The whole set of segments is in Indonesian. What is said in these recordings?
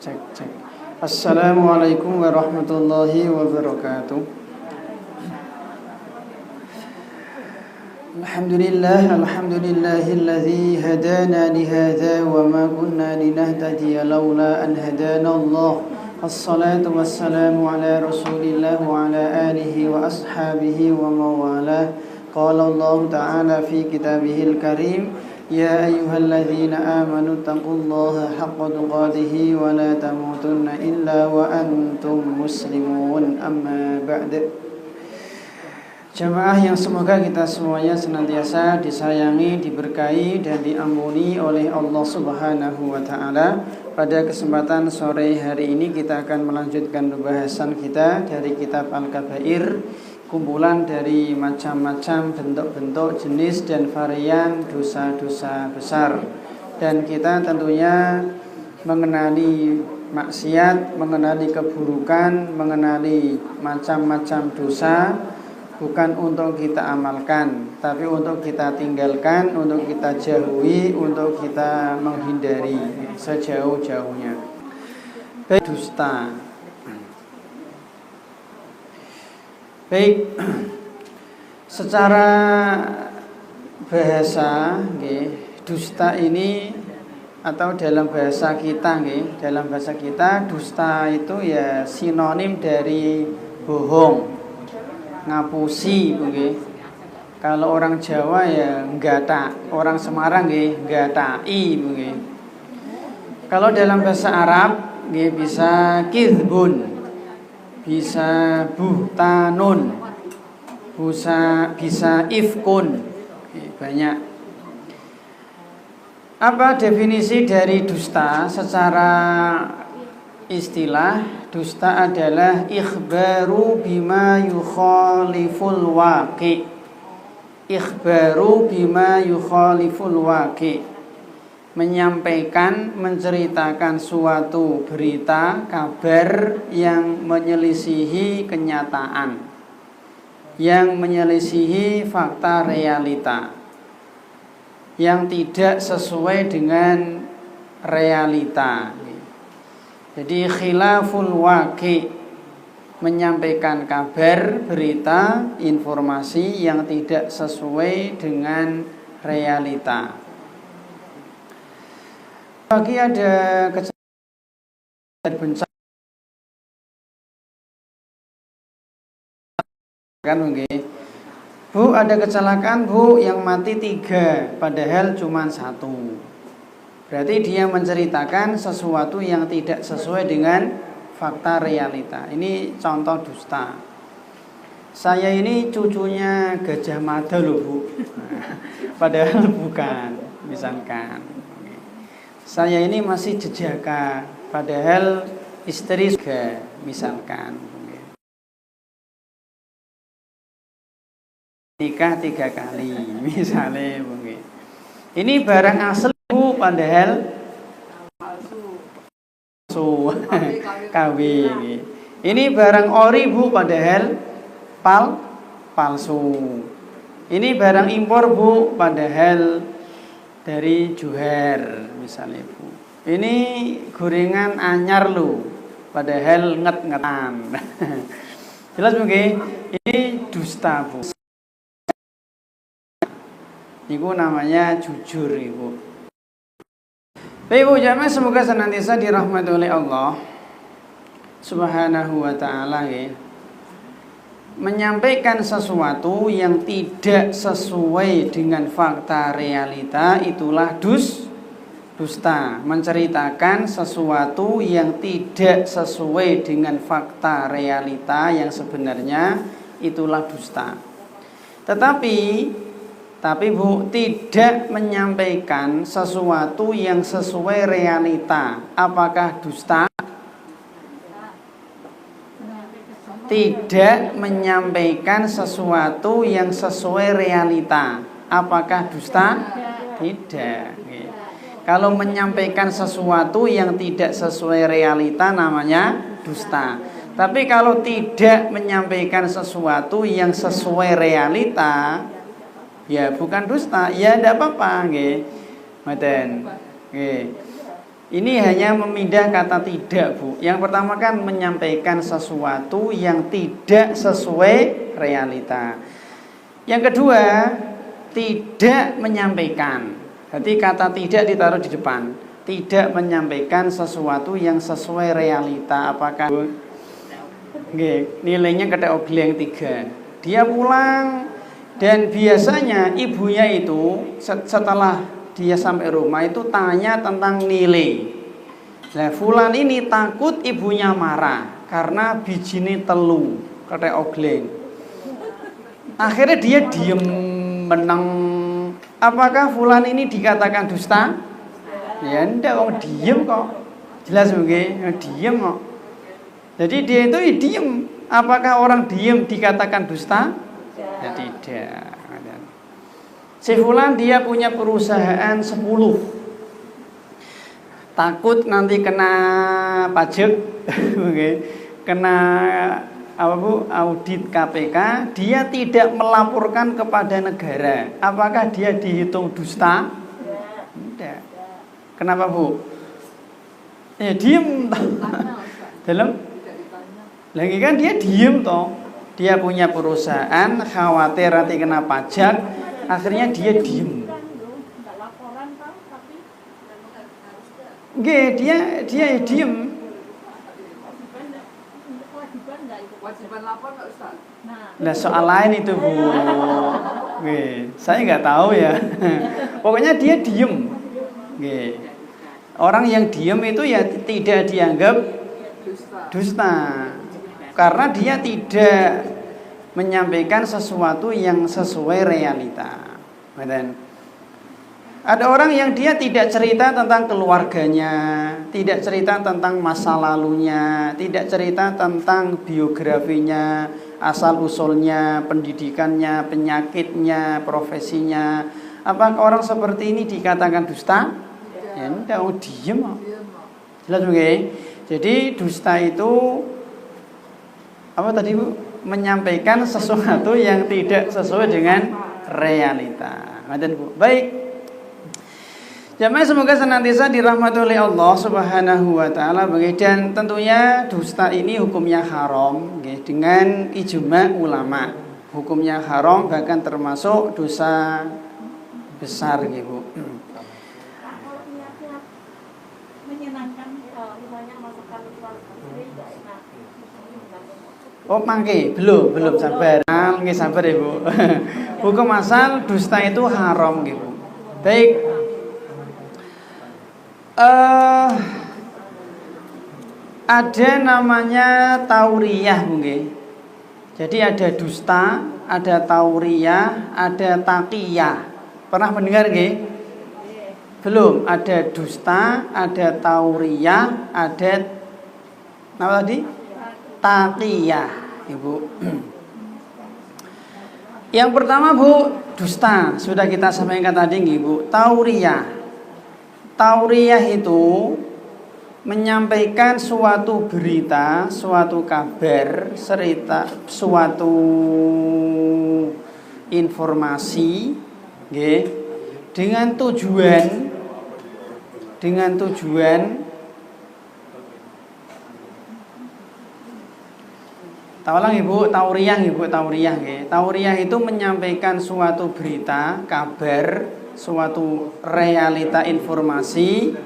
Cek cek. Assalamualaikum warahmatullahi wabarakatuh. Alhamdulillahilladzi hadana li hadza wa ma kunna linahtadiya laula an hadana Allah. Assalatu wassalamu ala Rasulillah wa ala alihi wa ashabihi wa mawalah. Qala Allah Ta'ala fi kitabihil karim, ya ayyuhalladzina amanu taqullaha haqqa tuqatih wa la tamutunna illa wa antum muslimun. Amma ba'd. Jamaah yang semoga kita semuanya senantiasa disayangi, diberkahi dan diampuni oleh Allah Subhanahu wa taala. Pada kesempatan sore hari ini kita akan melanjutkan pembahasan kita dari kitab Al-Kabair, kumpulan dari macam-macam bentuk-bentuk, jenis dan varian dosa-dosa besar. Dan kita tentunya mengenali maksiat, mengenali keburukan, mengenali macam-macam dosa, bukan untuk kita amalkan, tapi untuk kita tinggalkan, untuk kita jauhi, untuk kita menghindari sejauh-jauhnya. Baik, dusta. Baik, secara bahasa, dusta ini atau dalam bahasa kita, dusta itu ya sinonim dari bohong, ngapusi, kalau orang Jawa ya nggata, orang Semarang nggatai. Kalau dalam bahasa Arab bisa kizbun, bisa buhtanun, bisa ifkun, banyak. Apa definisi dari dusta? Secara istilah, dusta adalah ikhbaru bima yukhaliful waqi'. Ikhbaru bima yukhaliful waqi', menyampaikan, menceritakan suatu berita, kabar yang menyelisihi kenyataan, yang menyelisihi fakta realita, yang tidak sesuai dengan realita. Jadi khilaful waqi', menyampaikan kabar, berita, informasi yang tidak sesuai dengan realita. Bagi ada kecelakaan bencana kan, Bu, ada kecelakaan, Bu, yang mati 3 padahal cuma 1. Berarti dia menceritakan sesuatu yang tidak sesuai dengan fakta realita. Ini contoh dusta. Saya ini cucunya Gajah Mada loh, Bu. Padahal bukan, misalkan. Saya ini masih jejaka, padahal istri juga, misalkan. Nikah 3 kali, misalnya. Ini barang asli, Bu, padahal palsu. KW. Ini barang ori, Bu, padahal palsu. Ini barang impor, Bu, padahal dari Johar, misalnya, Bu. Ini gorengan anyar lu, padahal nget-ngetan. Jelas, Bu, ini dusta, Bu. Itu namanya jujur, Ibu. Baik, Ibu jamaah, semoga senantiasa dirahmati oleh Allah Subhanahu wa ta'ala. Menyampaikan sesuatu yang tidak sesuai dengan fakta realita, itulah dusta. Menceritakan sesuatu yang tidak sesuai dengan fakta realita yang sebenarnya, itulah dusta. Tetapi Bu, tidak menyampaikan sesuatu yang sesuai realita, apakah dusta? Tidak menyampaikan sesuatu yang sesuai realita, apakah dusta? Tidak. Kalau menyampaikan sesuatu yang tidak sesuai realita namanya dusta. Tapi kalau tidak menyampaikan sesuatu yang sesuai realita, ya bukan dusta, ya tidak apa-apa, nggih. Mboten. Nggih. Ini hanya memindah kata tidak, Bu. Yang pertama kan menyampaikan sesuatu yang tidak sesuai realita. Yang kedua, tidak menyampaikan. Berarti kata tidak ditaruh di depan. Tidak menyampaikan sesuatu yang sesuai realita. Apakah nilainya kata ogleng 3. Dia pulang dan biasanya ibunya itu setelah dia sampai rumah itu tanya tentang nilai. Nah, fulan ini takut ibunya marah karena bijine telu, kata ogleng. Akhirnya dia diem meneng. Apakah fulan ini dikatakan dusta? Ya enggak, wong diem kok. Jelas nggih, diem kok. Jadi dia itu diem. Apakah orang diem dikatakan dusta? Ya tidak. Si fulan dia punya perusahaan 10. Takut nanti kena pajak, kena apa Bu, audit KPK, dia tidak melaporkan kepada negara. Apakah dia dihitung dusta? Tidak. Kenapa Bu? Ya diem. Dalam lagi kan dia diem toh. Dia punya perusahaan, khawatir nanti kena pajak, akhirnya dia diem. Nggih, dia diem. Wajiban lapor nggak Ustaz? Nah soal lain itu Bu. Nggih, saya nggak tahu ya. Pokoknya dia diem. Nggih. Orang yang diem itu ya tidak dianggap dusta. Karena dia tidak menyampaikan sesuatu yang sesuai realita. Dan ada orang yang dia tidak cerita tentang keluarganya, tidak cerita tentang masa lalunya, tidak cerita tentang biografinya, asal usulnya, pendidikannya, penyakitnya, profesinya. Apakah orang seperti ini dikatakan dusta? Ya enggak, diem. Jelas nggih? Jadi dusta itu apa tadi Bu? Menyampaikan sesuatu yang tidak sesuai dengan realita. Baik. Jamaah semoga senantiasa dirahmati oleh Allah Subhanahu wa taala. Dan tentunya dusta ini hukumnya haram dengan ijma ulama. Hukumnya haram, bahkan termasuk dosa besar Bu. Oh mangke, belum sabar. Nggih sabar ya Bu. Hukum asal dusta itu haram gitu. Baik. Ada namanya tauriyah nggih. Jadi ada dusta, ada tauriyah, ada taqiyah. Pernah mendengar nggih? Belum, ada dusta, ada tauriyah, ada apa tadi? Taqiyah, Ibu. Yang pertama Bu, dusta. Sudah kita sampaikan tadi Ibu. Tauriyah. Tauriyah itu menyampaikan suatu berita, suatu kabar, cerita, suatu informasi, nggih, dengan tujuan Taulang Ibu, tauriyah nggih. Tauriyah itu menyampaikan suatu berita, kabar, suatu realita informasi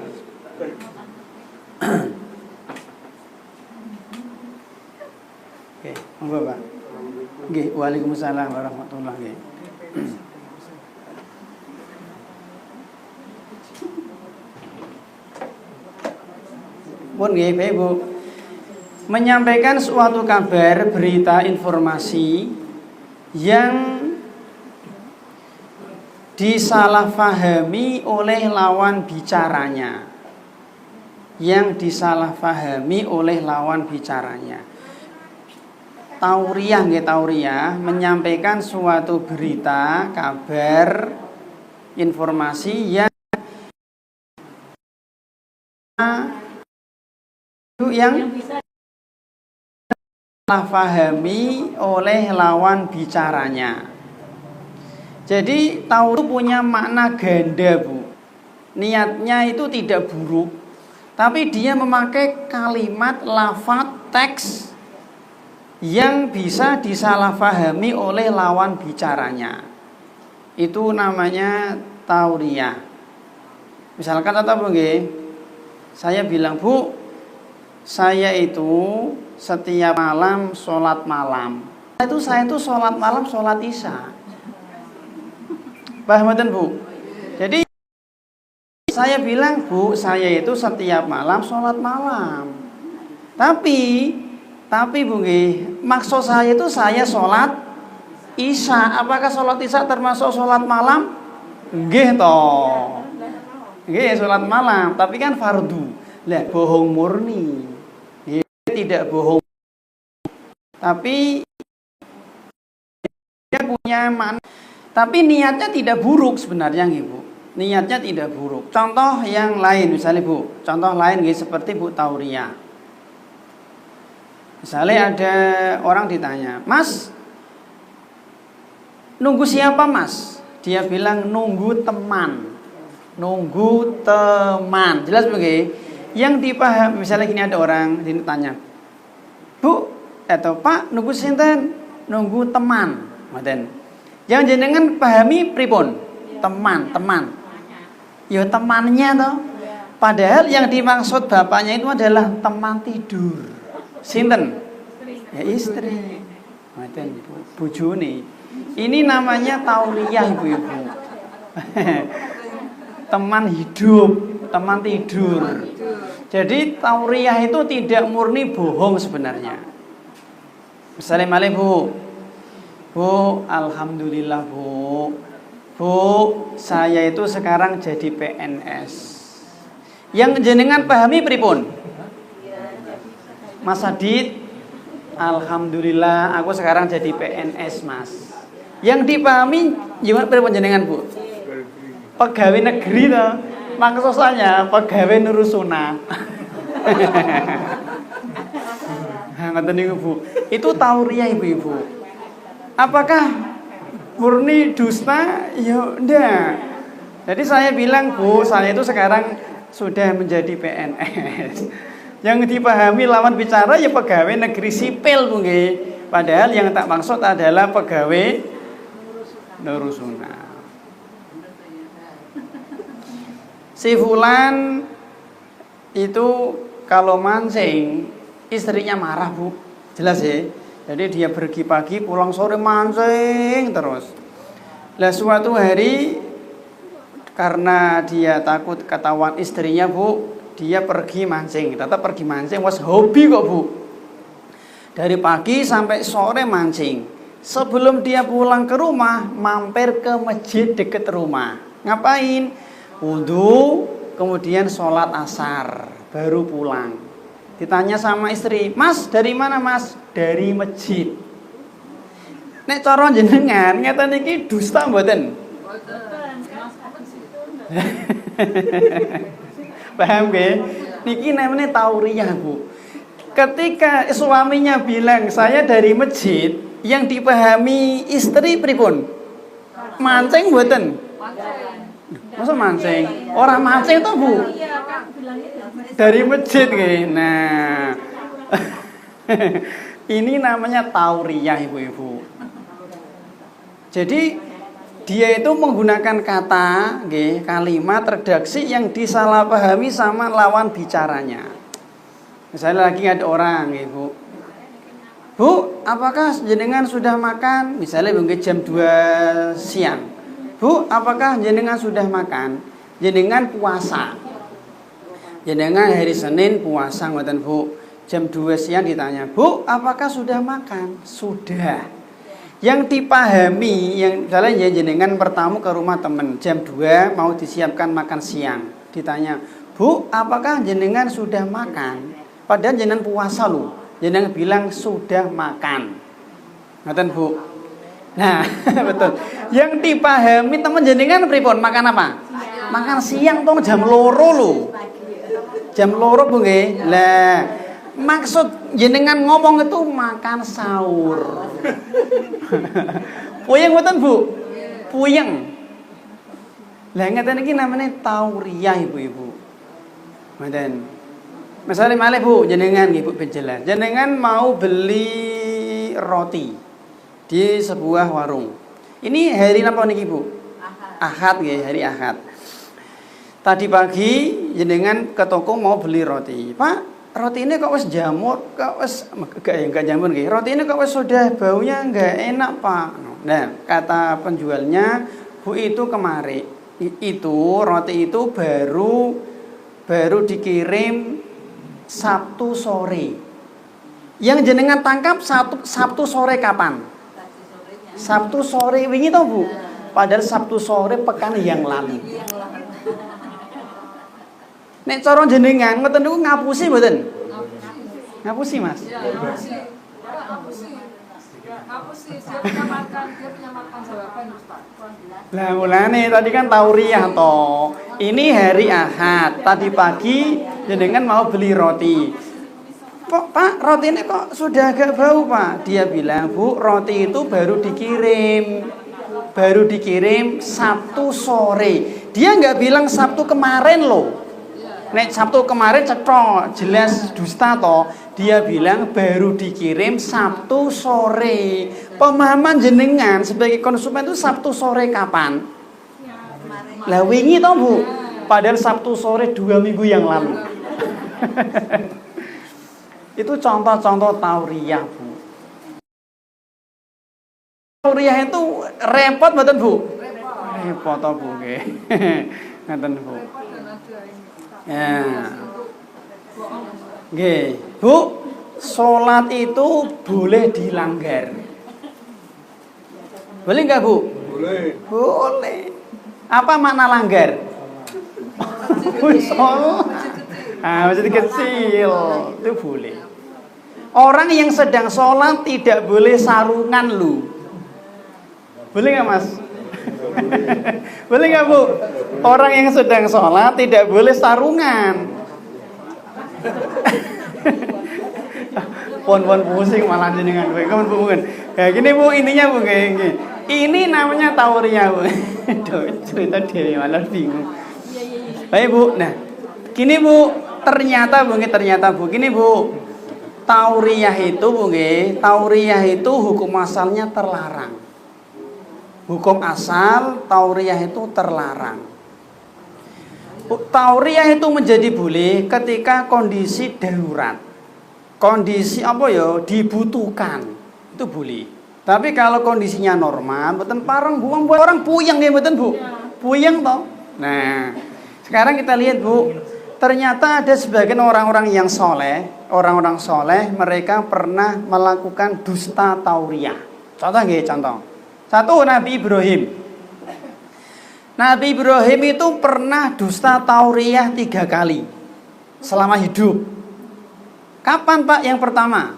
Oke, monggo Pak. Nggih, waalaikumsalam warahmatullahi wabarakatuh. Pun nggih, Bu. Menyampaikan suatu kabar, berita, informasi yang disalahfahami oleh lawan bicaranya. Tauriyah nggih, tauriyah menyampaikan suatu berita, kabar, informasi yang fahami oleh lawan bicaranya. Jadi tahu itu punya makna ganda Bu. Niatnya itu tidak buruk, Tapi dia memakai kalimat, lafaz, teks yang bisa disalahpahami oleh lawan bicaranya. Itu namanya tauriyah. Misalkan atau nggih, saya bilang, Bu, saya itu setiap malam sholat malam. Saya itu sholat malam, sholat isya. Paham mboten, Bu? Jadi saya bilang, Bu, saya itu setiap malam sholat malam. Tapi Bu nggih, maksud saya itu saya sholat isya. Apakah sholat isya termasuk sholat malam? Nggih toh. Nggih, sholat malam, tapi kan fardu. Lah, bohong murni. Nggih, tidak bohong. Tapi dia punya makna. Tapi niatnya tidak buruk sebenarnya nggih, Bu. Niatnya tidak buruk. Contoh yang lain misalnya, Bu. Contoh lain nggih seperti Bu tauriyah. Misalnya ada orang ditanya, Mas, nunggu siapa Mas? Dia bilang nunggu teman. Nunggu teman. Jelas begini? Yang dipaham, misalnya gini ada orang ditanya, Bu, atau Pak, nunggu sinten? Nunggu teman. Ngoten. Yang jenengan pahami pripun? Teman. Ya temannya toh. Padahal yang dimaksud bapaknya itu adalah teman tidur. Sinten? Ya istri. Ngoten, bojone. Ini namanya tauriyah, Ibu-ibu. Teman hidup, teman tidur. Jadi tauriyah itu tidak murni bohong sebenarnya. Misalnya malih, Bu, alhamdulillah Bu, saya itu sekarang jadi PNS. Yang jenengan pahami pripun? Mas Adit, alhamdulillah aku sekarang jadi PNS, Mas. Yang dipahami gimana pripun jenengan, Bu? Pegawai negeri toh. Maksudnya pegawai nurusuna. Ngoten niku, Bu. Itu tauriyah, Ibu-ibu. Apakah murni dusta? Ya enggak. Jadi saya bilang, Bu, saya itu sekarang sudah menjadi PNS. Yang dipahami lawan bicara ya pegawai negeri sipil, Bu nggih. Padahal yang tak maksud adalah pegawai nurusuna. Si fulan itu kalau mancing istrinya marah, Bu. Jelas ya. Jadi dia pergi pagi pulang sore mancing terus. Lah suatu hari karena dia takut ketahuan istrinya, Bu, dia pergi mancing. Tetap pergi mancing, was hobi kok, Bu. Dari pagi sampai sore mancing. Sebelum dia pulang ke rumah, mampir ke masjid dekat rumah. Ngapain? Wudu, kemudian sholat asar, baru pulang. Ditanya sama istri, Mas dari mana Mas? Dari masjid. Nek cara jenengan ngeten iki dusta mboten? Paham nggih? Niki namanya tauriyah, Bu. Ketika suaminya bilang saya dari masjid, yang dipahami istri pripun? Mancing mboten? Masa mancing? Orang mancing toh, Bu? Dari masjid nggih. Nah. Ini namanya tauriyah, Ibu-ibu. Jadi dia itu menggunakan kata, nggih, kalimat redaksi yang disalahpahami sama lawan bicaranya. Misalnya lagi ada orang, nggih, Bu. Bu, apakah jenengan sudah makan? Misalnya mungkin jam 2 siang. Bu, apakah jenengan sudah makan? Jenengan puasa. Jenengan hari Senin puasa, ngoten, Bu. Jam 2 siang ditanya, Bu, apakah sudah makan? Sudah. Yang dipahami, yang misalnya jenengan bertamu ke rumah teman, jam 2 mau disiapkan makan siang. Ditanya, Bu, apakah jenengan sudah makan? Padahal jenengan puasa loh. Jenengan bilang sudah makan. Ngoten, Bu. Nah, betul. Yang dipahami teman jenengan pripun? Makan apa? Makan siang tong jam loro lho. Jam loro, Bu nggih. Lah, maksud jenengan ngomong itu makan sahur. Puyeng mboten, Bu? Puyeng. Lah ngeten iki namanya tauriyah, Ibu-ibu. Mboten. Misalnya malih Bu, jenengan nggih Bu ben jelas. Jenengan mau beli roti di sebuah warung. Ini hari napa niki Bu? Ahad nggih, hari Ahad. Tadi pagi jenengan ke toko mau beli roti. Pak, roti ini kok wis jamur, kok wis enggak jamur nggih. Roti ini kok wis sudah baunya enggak enak, Pak. Nah, kata penjualnya, Bu itu kemarin itu roti itu baru dikirim Sabtu sore. Yang jenengan tangkap Sabtu sore kapan? Sabtu sore wingi to, Bu? Padahal Sabtu sore pekan yang lalu. Nek cara jenengan ngoten niku ngapusi mboten? Ngapusi, Mas. Ngapusi. Dia menyamarkan jawaban Ustaz. Lah mulane tadi kan tauriyah toh. Ini hari Ahad. Tadi pagi jenengan mau beli roti. Kok Pak, roti ini kok sudah agak bau, Pak? Dia bilang, Bu, roti itu baru dikirim Sabtu sore. Dia nggak bilang Sabtu kemarin loh. Nek Sabtu kemarin cetok, jelas dusta toh. Dia bilang baru dikirim Sabtu sore. Pemahaman jenengan sebagai konsumen itu Sabtu sore kapan? Lah wingi toh, Bu. Padahal Sabtu sore 2 minggu yang lalu. Itu contoh-contoh tauriyah, Bu. Tauriyah itu repot mboten, Bu? Repot toh, Bu nggih. Ngoten, Bu. Ya. Nggih, Bu, salat itu boleh dilanggar. Boleh enggak, Bu? Boleh. Boleh. Apa makna langgar? Masjid kecil itu boleh. Orang yang sedang sholat tidak boleh sarungan lu. Boleh nggak, Mas? Boleh nggak, Bu? Orang yang sedang sholat tidak boleh sarungan. Pon pusing malah jenengan gue. Kamu Bu kan? Ya gini Bu, intinya Bu kayak gini. Ini namanya tauriyah, Bu. Cerita dia malah bingung. Baik, Bu. Nah, gini Bu, ternyata Bu, gini Bu. Tauriyah itu Bu, tauriyah itu hukum asalnya terlarang. Hukum asal tauriyah itu terlarang. Tauriyah itu menjadi boleh ketika kondisi darurat. Kondisi apa ya? Dibutuhkan. Itu boleh. Tapi kalau kondisinya normal, mboten pareng buang buat orang puyeng nggih mboten, Bu? Puyeng toh. Nah, sekarang kita lihat, Bu. Ternyata ada sebagian orang-orang yang soleh, mereka pernah melakukan dusta tauriyah. Contoh nggih, contoh. Satu, Nabi Ibrahim. Nabi Ibrahim itu pernah dusta tauriyah 3 kali selama hidup. Kapan, Pak? Yang pertama,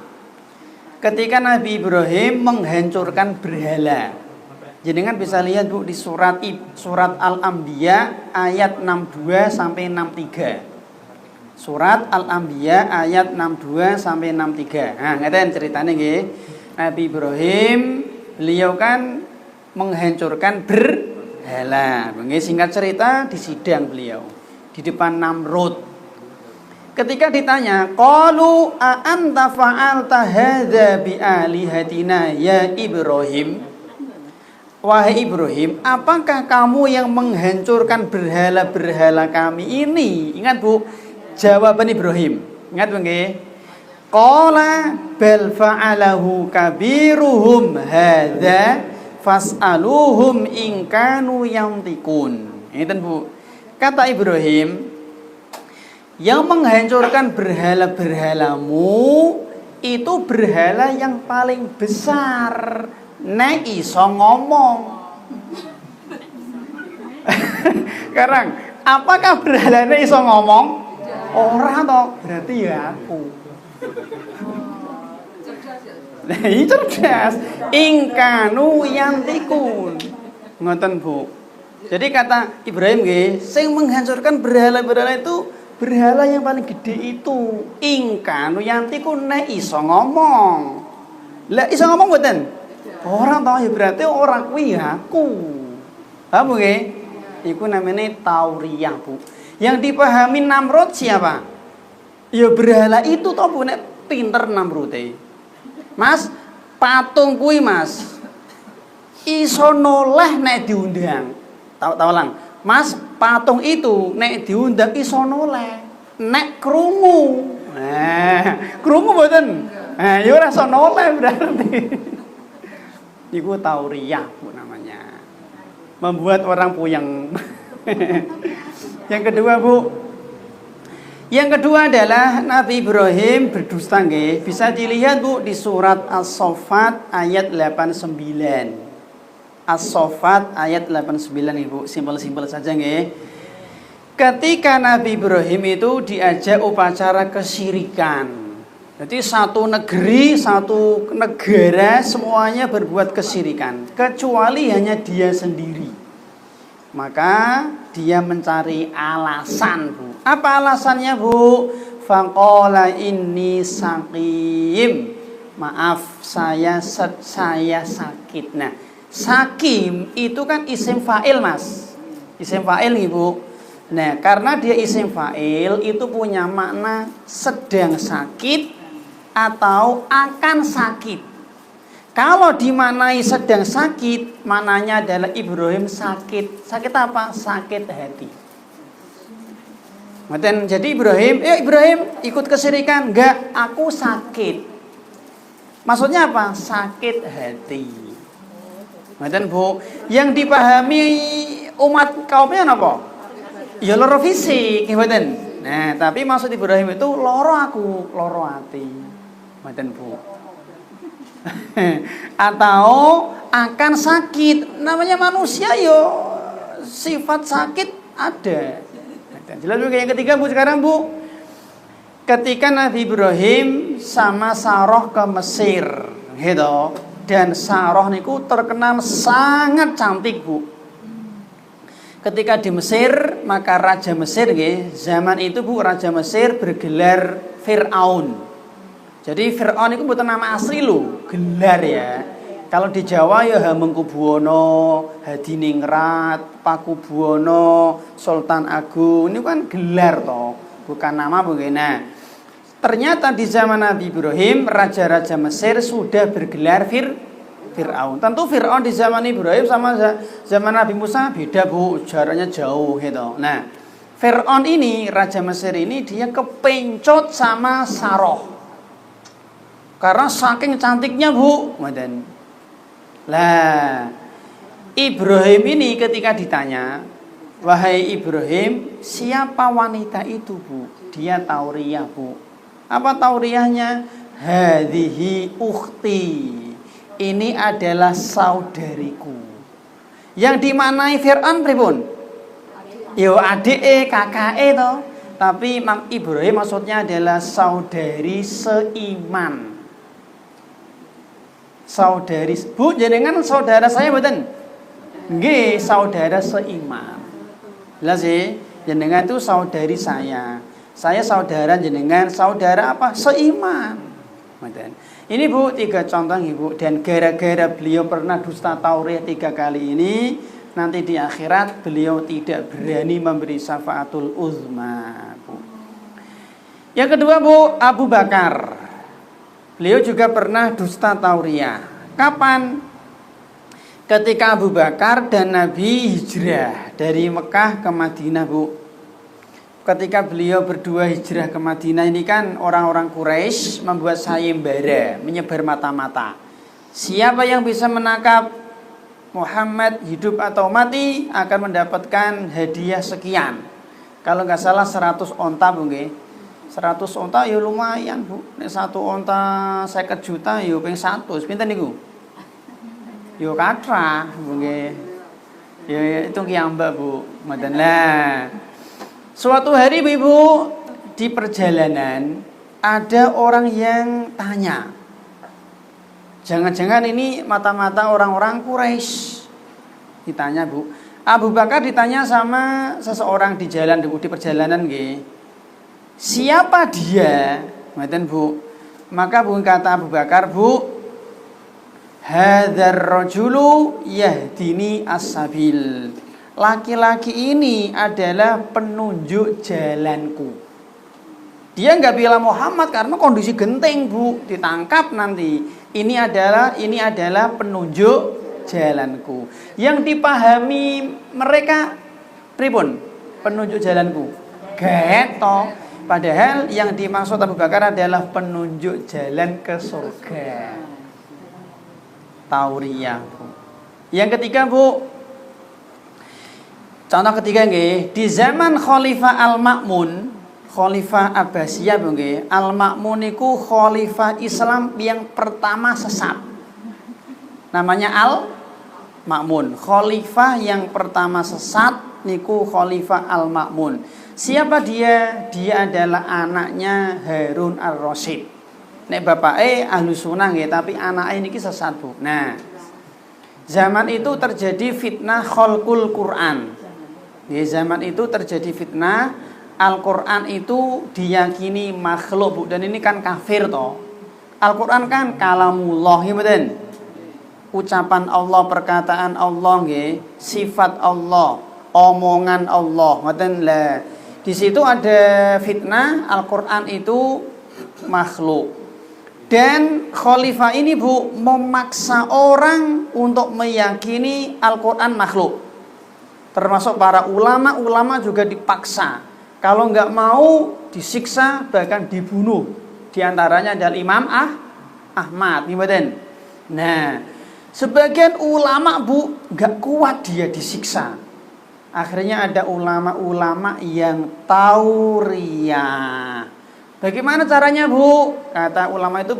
ketika Nabi Ibrahim menghancurkan berhala. Jenengan bisa lihat, Bu, di surat Al-Anbiya ayat 62 sampai 63. Surat Al-Anbiya ayat 62 sampai 63. Nah, ngeten ceritanya nggih. Nabi Ibrahim beliau kan menghancurkan berhala. Nggih, singkat cerita di sidang beliau di depan Namrud. Ketika ditanya, qalu a anta fa'alta hadza bi alihatina ya Ibrahim? Wahai Ibrahim, apakah kamu yang menghancurkan berhala-berhala kami ini? Ingat, Bu, jawaban Ibrahim. Ingat, Bu nggih? Qala bal fa'alahu kabiruhum hadza fas'aluhum in kanu yantiqun. Ngeten, Bu. Kata Ibrahim, yang menghancurkan berhala-berhalamu itu berhala yang paling besar. Nek iso ngomong. Sekarang, apakah berhalanya iso ngomong? Ora toh, berarti ya aku. Nah, ini cerdas. Ingkanu yantikun. Ngoten, Bu. Jadi kata Ibrahim nggih, sing menghancurkan berhala-berhala itu berhala yang paling gede itu. Ingkanu yantikun, nek iso ngomong. Lah iso ngomong mboten? Orang tahu ya, berarti orang kuwi aku. Paham nggih? Iku namanya tauriyah, Bu. Yang dipahami Namrud siapa? Ya berhala itu toh Bu nek pinter namrute. Mas, patung kuwi Mas iso noleh nek diundang. Tahu lang. Mas, patung itu nek diundang iso noleh. Nek krungu. Krungu mboten. Ya ora iso noleh berarti. Iku tauriah Bu namanya. Membuat orang puyeng. Yang kedua Bu, yang kedua adalah Nabi Ibrahim berdusta nggih. Bisa dilihat Bu di surat As-Saffat ayat 89. As-Saffat ayat 89 Ibu, simpel-simpel saja nggih. Ketika Nabi Ibrahim itu diajak upacara kesyirikan. Jadi satu negeri, satu negara semuanya berbuat kesyirikan kecuali hanya dia sendiri. Maka dia mencari alasan Bu. Apa alasannya Bu? Faqala inni saqim. Maaf, saya sakit. Nah, sakim itu kan isim fa'il Mas. Isim fa'il Ibu. Nah, karena dia isim fa'il itu punya makna sedang sakit atau akan sakit. Kalau dimaknai sedang sakit, maknanya adalah Ibrahim sakit. Sakit apa? Sakit hati. Jadi Ibrahim ikut kesyirikan. Enggak, aku sakit. Maksudnya apa? Sakit hati. Bu, yang dipahami umat kaumnya apa? Ya loro fisik, Nah, tapi maksud Ibrahim itu loro aku, loro hati. Bu. Atau akan sakit. Namanya manusia yo sifat sakit ada. Jelas Bu. Yang ketiga Bu sekarang Bu, ketika Nabi Ibrahim sama Sarah ke Mesir gitu, dan Sarah niku terkenal sangat cantik Bu. Ketika di Mesir, maka raja Mesir nggih, zaman itu Bu, raja Mesir bergelar Fir'aun. Jadi Fir'aun itu bukan nama asli lho, gelar ya. Kalau di Jawa ya Hamengkubuwono, Hadiningrat, Pakubuwono, Sultan Agung, ini kan gelar toh, bukan nama begini. Nah, ternyata di zaman Nabi Ibrahim, raja-raja Mesir sudah bergelar Fir'aun. Tentu Fir'aun di zaman Ibrahim sama zaman Nabi Musa beda Bu, jaraknya jauh gitu. Nah, Fir'aun ini, raja Mesir ini dia kepencot sama Sarah. Karena saking cantiknya Bu, lah Ibrahim ini ketika ditanya, wahai Ibrahim, siapa wanita itu Bu? Dia tauriah Bu. Apa tauriahnya? Hadhihi ukhti. Ini adalah saudariku. Yang dimaknai Fir'aun pripun? Yo adike, kakake to. Tapi Imam Ibrahim maksudnya adalah saudari seiman. Saudari Bu, jenengan saudara saya mboten? Nggih, saudara seiman. Jelas sih, jenengan itu saudari saya. Saya saudara jenengan, saudara apa? Seiman. Mboten. Ini Bu, 3 contoh Ibu, dan gara-gara beliau pernah dusta Taurat 3 kali ini, nanti di akhirat beliau tidak berani memberi syafaatul uzma, Bu. Yang kedua Bu, Abu Bakar. Beliau juga pernah dusta tauriah. Kapan? Ketika Abu Bakar dan Nabi hijrah dari Mekah ke Madinah Bu. Ketika beliau berdua hijrah ke Madinah ini kan orang-orang Quraisy membuat sayembara, menyebar mata-mata. Siapa yang bisa menangkap Muhammad hidup atau mati akan mendapatkan hadiah sekian. Kalau nggak salah 100 onta Bu nggih. 100 onta ya lumayan Bu. Nek 1 onta 50 juta ya ping 100. Pinten niku? Ya kathah Bu nggih. Ya itu kiambak Bu. Ngoten lah. Suatu hari Ibu di perjalanan ada orang yang tanya. Jangan-jangan ini mata-mata orang-orang Quraisy. Ditanya Bu. Abu Bakar ditanya sama seseorang di jalan di perjalanan nggih. Siapa dia? Ngoten Bu. Maka Bu kata Abu Bakar, Bu, hadzal rajulu yahdini as-sabil. Laki-laki ini adalah penunjuk jalanku. Dia nggak bilang Muhammad karena kondisi genting, Bu, ditangkap nanti. Ini adalah penunjuk jalanku. Yang dipahami mereka pripun? Penunjuk jalanku. Geto. Padahal yang dimaksud Abu Bakar adalah penunjuk jalan ke surga. Tauriyah, Bu. Yang ketiga, Bu. Contoh ketiga nggih, di zaman Khalifah Al-Ma'mun, Khalifah Abbasiyah nggih. Al-Ma'mun niku khalifah Islam yang pertama sesat. Namanya Al-Ma'mun. Khalifah yang pertama sesat niku Khalifah Al-Ma'mun. Siapa dia? Dia adalah anaknya Harun Ar-Rasyid. Nek bapake ahlu sunnah nggih, tapi anaknya niki sesat, Bu. Nah, zaman itu terjadi fitnah khalqul Quran. Di zaman itu terjadi fitnah Al-Quran itu diyakini makhluk, Bu. Dan ini kan kafir toh. Al-Quran kan kalamullah, ya betul. Ucapan Allah, perkataan Allah, nggih, sifat Allah, omongan Allah, ngoten lah. Di situ ada fitnah Al-Quran itu makhluk. Dan khalifah ini, Bu, memaksa orang untuk meyakini Al-Quran makhluk. Termasuk para ulama juga dipaksa. Kalau nggak mau disiksa, bahkan dibunuh. Di antaranya adalah Imam Ahmad. Nah, sebagian ulama, Bu, nggak kuat dia disiksa. Akhirnya ada ulama-ulama yang tauriyah. Bagaimana caranya, Bu? Kata ulama itu,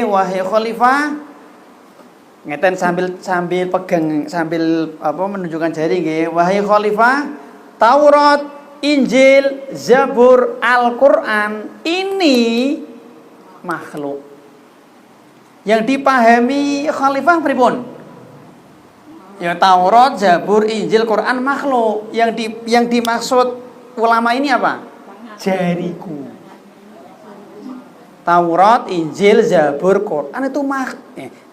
wahai khalifah, ngeten sambil pegang, sambil menunjukkan jari nggih. Wahai khalifah, Taurat, Injil, Zabur, Al-Quran ini makhluk. Yang dipahami khalifah pripun? Ya Taurat, Zabur, Injil, Quran makhluk. Yang dimaksud ulama ini apa? Jariku. Taurat, Injil, Zabur, Quran itu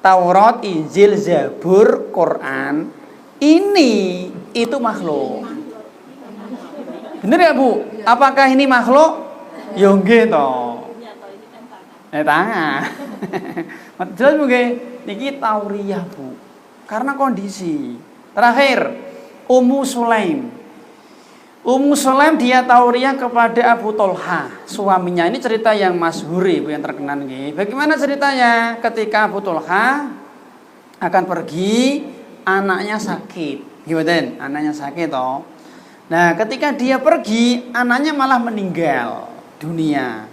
Taurat, Injil, Zabur, Quran itu makhluk. Bener ya, Bu? Apakah ini makhluk? Ya nggih to. Tangan. Jelas Bu nggih, niki tauriyah, Bu. Karena kondisi. Terakhir, Ummu Sulaim. Ummu Sulaim dia tauriyah kepada Abu Tolha, suaminya. Ini cerita yang masyhur, Bu, yang terkenal nggih. Bagaimana ceritanya? Ketika Abu Tolha akan pergi, anaknya sakit. Gimana? Anaknya sakit toh. Nah, ketika dia pergi, anaknya malah meninggal dunia.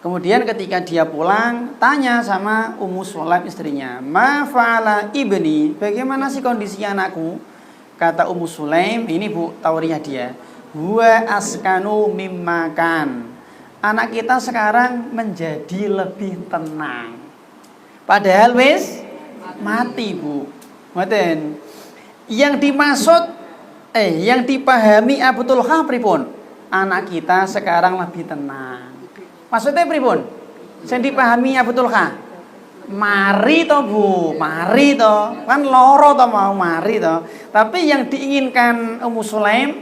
Kemudian ketika dia pulang, tanya sama Ummu Sulaim istrinya, "Ma fa'ala ibni?" Bagaimana sih kondisi anakku? Kata Ummu Sulaim, ini Bu tauriyah dia, "Huwa askanu mimmakan." Anak kita sekarang menjadi lebih tenang. Padahal wis mati, Bu. Ngoten. Yang dimaksud yang dipahami Abu Tolha pripun? Anak kita sekarang lebih tenang. Maksudnya pripun? Yang dipahami Abu Tolha, mari to, Bu, mari to. Kan loro to mau mari to. Tapi yang diinginkan Ummu Sulaim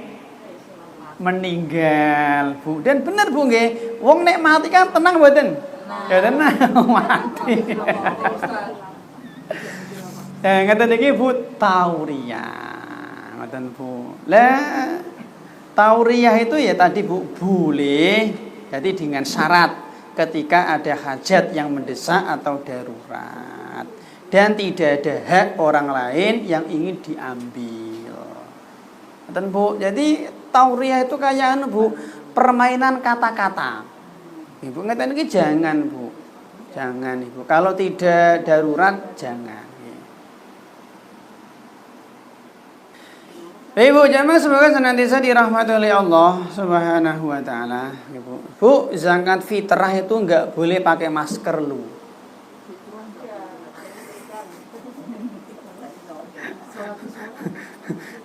meninggal, Bu. Dan bener, Bu nggih. Wong nek mati kan tenang mboten? Ya tenang mati. Ya ngeten iki, Bu, tauriyah. Ngoten, Bu. Lah tauriyah itu ya tadi, Bu, boleh. Jadi dengan syarat ketika ada hajat yang mendesak atau darurat dan tidak ada hak orang lain yang ingin diambil. Ngoten, Bu. Jadi tauriyah itu kayak Bu, permainan kata-kata. Ibu ngeten iki jangan, Bu. Jangan, Ibu. Kalau tidak darurat jangan. Ibu jamaah semoga senantiasa dirahmati oleh Allah Subhanahu wa taala. Bu, zakat fitrah itu enggak boleh pakai masker lu.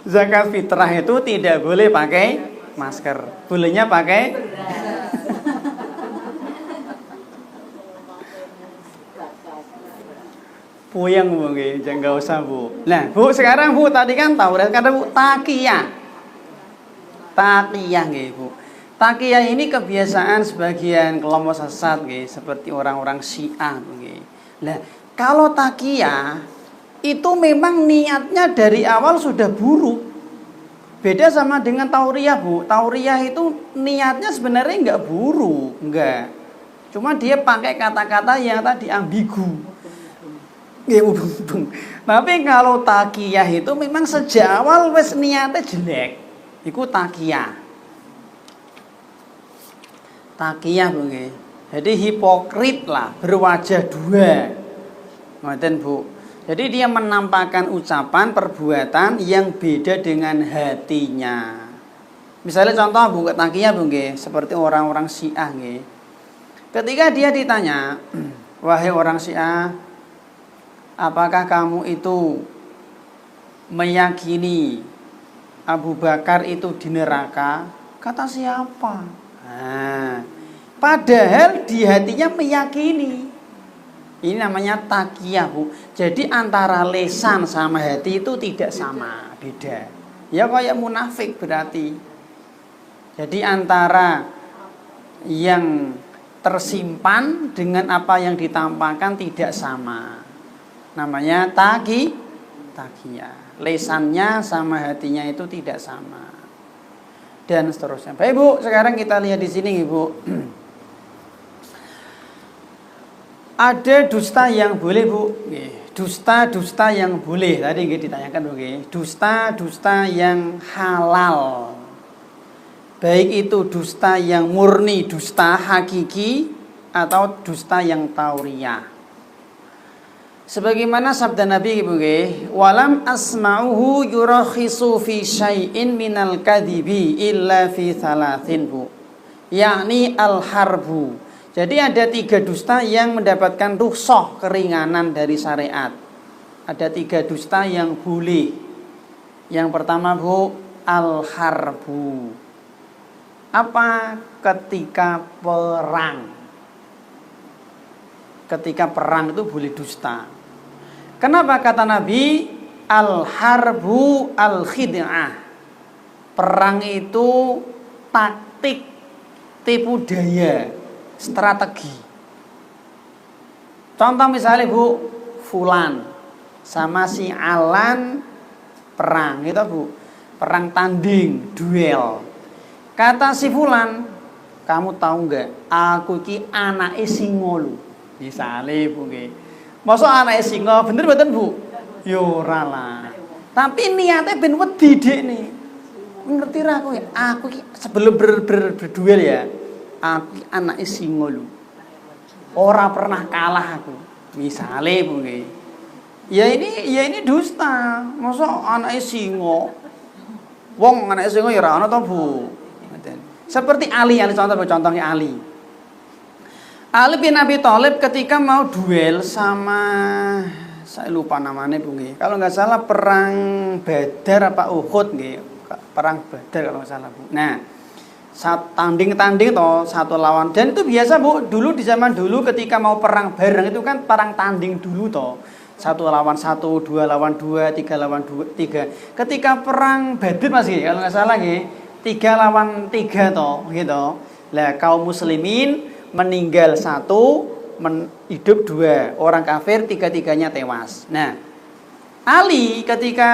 Zakat fitrah itu tidak boleh pakai masker. Bolehnya pakai puyeng, Bu, jangan enggak usah, Bu. Nah, Bu, sekarang Bu tadi kan Taurat, kata Bu takiyah. Takiyah nggih, Bu. Takiyah ini kebiasaan sebagian kelompok sesat nggih, seperti orang-orang Syiah nggih. Lah, kalau takiyah itu memang niatnya dari awal sudah buruk. Beda sama dengan tauriyah, Bu. Tauriyah itu niatnya sebenarnya enggak buruk, enggak. Cuma dia pakai kata-kata yang tadi ambigu. Nggih, ubung-ubung. Tapi kalau takiyah itu memang sejak awal wis niatnya jelek. Iku takiyah. Takiyah Bu nggih. Jadi hipokrit lah, berwajah dua. Ngoten Bu. Jadi dia menampakkan ucapan, perbuatan yang beda dengan hatinya. Misalnya contoh Bu takiyah Bu nggih, seperti orang-orang Syiah nggih. Ketika dia ditanya, "Wahai orang Syiah, apakah kamu itu meyakini Abu Bakar itu di neraka?" Kata siapa? Nah, padahal di hatinya meyakini. Ini namanya takiyah Bu. Jadi antara lesan sama hati itu tidak sama, beda. Ya kayak munafik berarti. Jadi antara yang tersimpan dengan apa yang ditampakkan tidak sama. Namanya takiyah. Lesannya sama hatinya itu tidak sama. Dan seterusnya. Baik Bu, sekarang kita lihat di sini Ibu. Ada dusta yang boleh Bu. Dusta-dusta yang boleh. Tadi ditanyakan Bu. Dusta-dusta yang halal. Baik itu dusta yang murni, dusta hakiki, atau dusta yang tauriyah. Sebagaimana sabda Nabi Ibu nggih, walam asma'uhu yurakhisu fi syai'in minal kadhibi illa fi thalathin Bu. Yakni al-harbu. Jadi ada 3 dusta yang mendapatkan rukhsah keringanan dari syariat. Ada 3 dusta yang boleh. Yang pertama Bu, al-harbu. Apa? Ketika perang. Ketika perang itu boleh dusta. Kenapa kata Nabi al-harbu al-khid'ah? Perang itu taktik, tipu daya, strategi. Contoh misalnya Bu, Fulan sama si Alan perang gitu Bu. Perang tanding, duel. Kata si Fulan, kamu tahu enggak? Aku ki anake singa lho. Misale Bu nggih. Mosok anake singa, bener mboten Bu? Yo ora lah. Tapi niatnya ben wedi dekne. Ngerti ra kowe? Aku ki sebelum berduel ya, aku anake singa lho. Ora pernah kalah aku. Misale Bu nggih. Ya ini dusta. Mosok anake singa. Wong anake singa ya ora ana to Bu. Seperti Ali contohnya Ali. Ali bin Abi Thalib ketika mau duel sama, saya lupa namanya Bu nggih. Kalau nggak salah perang Badar apa Uhud nggih. Perang Badar kalau nggak salah Bu. Nah, tanding toh satu lawan, dan itu biasa Bu. Dulu di zaman dulu ketika mau perang bareng itu kan perang tanding dulu toh. 1 lawan 1, 2 lawan 2, 3 lawan 3. Ketika perang Badar masih kalau nggak salah nggih, 3 lawan 3 toh gitu. Lah kaum muslimin meninggal 1, hidup 2, orang kafir 3-3-nya tewas. Nah, Ali ketika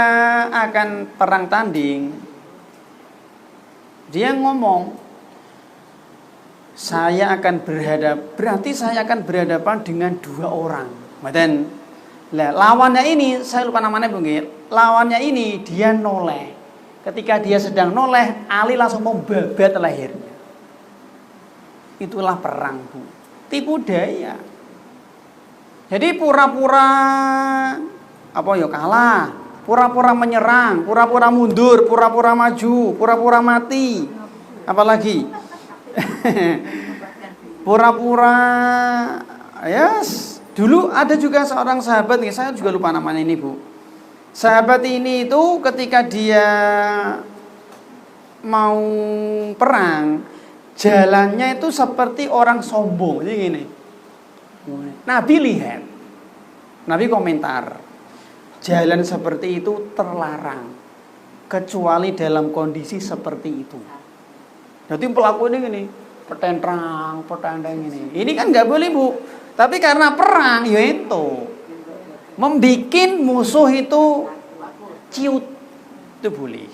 akan perang tanding, dia ngomong, berarti saya akan berhadapan dengan 2 orang. Dan lawannya ini, saya lupa namanya Bu nggih. Lawannya ini dia noleh. Ketika dia sedang noleh, Ali langsung membabat lehernya. Itulah perang Bu. Tipu daya. Jadi pura-pura kalah, pura-pura menyerang, pura-pura mundur, pura-pura maju, pura-pura mati. Apalagi pura-pura dulu ada juga seorang sahabat nih, saya juga lupa namanya ini Bu. Sahabat ini itu ketika dia mau perang, jalannya itu seperti orang sombong. Jadi gini. Nabi lihat. Nabi komentar. Jalan seperti itu terlarang. Kecuali dalam kondisi seperti itu. Jadi pelaku ini petentang ini. Ini kan nggak boleh Bu. Tapi karena perang, ya itu membikin musuh itu ciut, itu boleh.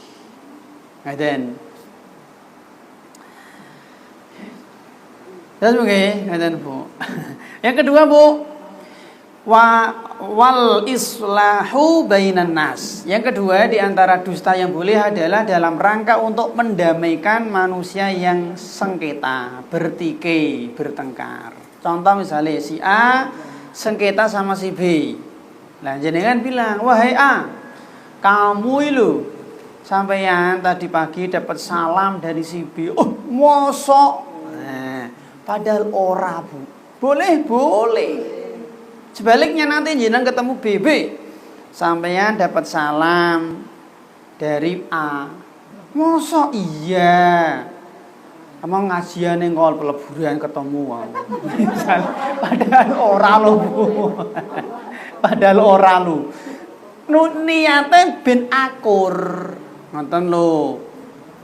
Ngaten. Terus ngaten Bu. Yang kedua Bu, wal islahu bainan nas. Yang kedua di antara dusta yang boleh adalah dalam rangka untuk mendamaikan manusia yang sengketa, bertikai, bertengkar. Contoh misalnya si A sengketa sama si B. Nah, jenengan bilang, "Wahai A, kamu itu sampeyan tadi pagi dapat salam dari si B." Oh, mosok. Nah, padahal ora, Bu. Boleh. Sebaliknya nanti jenengan ketemu BB, sampeyan dapat salam dari A. Mosok iya. Emang ngajian yang ngol peleburan ketemu padahal ora lo Bu. Padahal ora lo. Niate ben akur. Ngoten lho.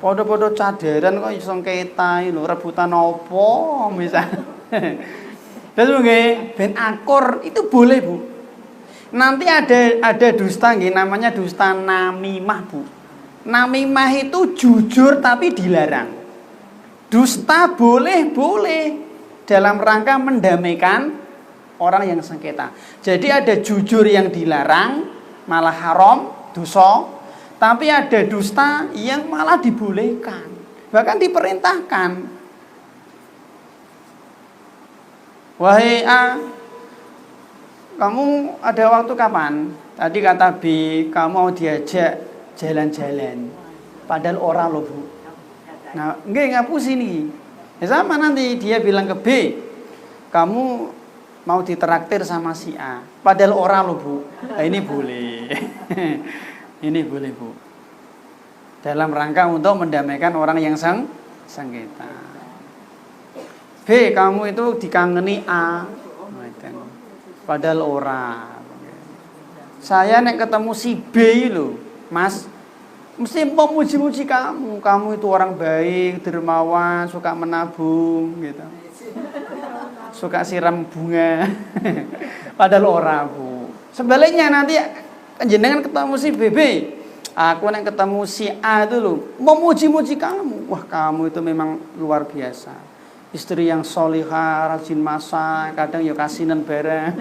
Padha-padha cadaran kok iso sengketa lho, rebutan apa misal. Terus nggih, ben akur itu boleh Bu. Nanti ada dusta nggih namanya dusta namimah Bu. Namimah itu jujur tapi dilarang. Dusta boleh dalam rangka mendamaikan orang yang sengketa. Jadi ada jujur yang dilarang, malah haram, dosa. Tapi ada dusta yang malah dibolehkan, bahkan diperintahkan. Wahai A, kamu ada waktu kapan? Tadi kata B, kamu mau diajak jalan-jalan. Padahal orang loh Bu. Nah, ngapus ini. Ya sama nanti dia bilang ke B, kamu mau ditraktir sama si A. Padahal orang loh Bu. Nah, ini boleh. Ini boleh Bu. Dalam rangka untuk mendamaikan orang yang sengketa. B, kamu itu dikangeni A. Padahal orang. Saya nek ketemu si B loh, Mas. Mesti memuji-muji kamu. Kamu itu orang baik, dermawan, suka menabung gitu. Suka siram bunga. Padahal ora, Bu. Sebaliknya nanti jenengan ketemu si BB, aku yang ketemu si A itu loh, memuji-muji kamu. Wah, kamu itu memang luar biasa. Istri yang solihah, rajin masak, kadang ya kasinan barang.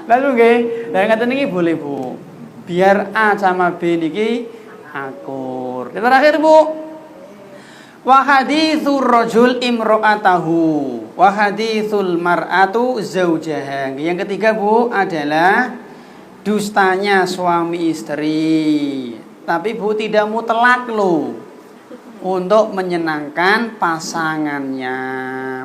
Lalu nggih, lah ngaten niki boleh, Bu. Biar A sama B niki akur. Terakhir Bu, wa hadithur rajul imra'atahu wa hadithul mar'atu zaujaha. Yang ketiga Bu adalah dustanya suami istri. Tapi Bu tidak mutlak loh, untuk menyenangkan pasangannya,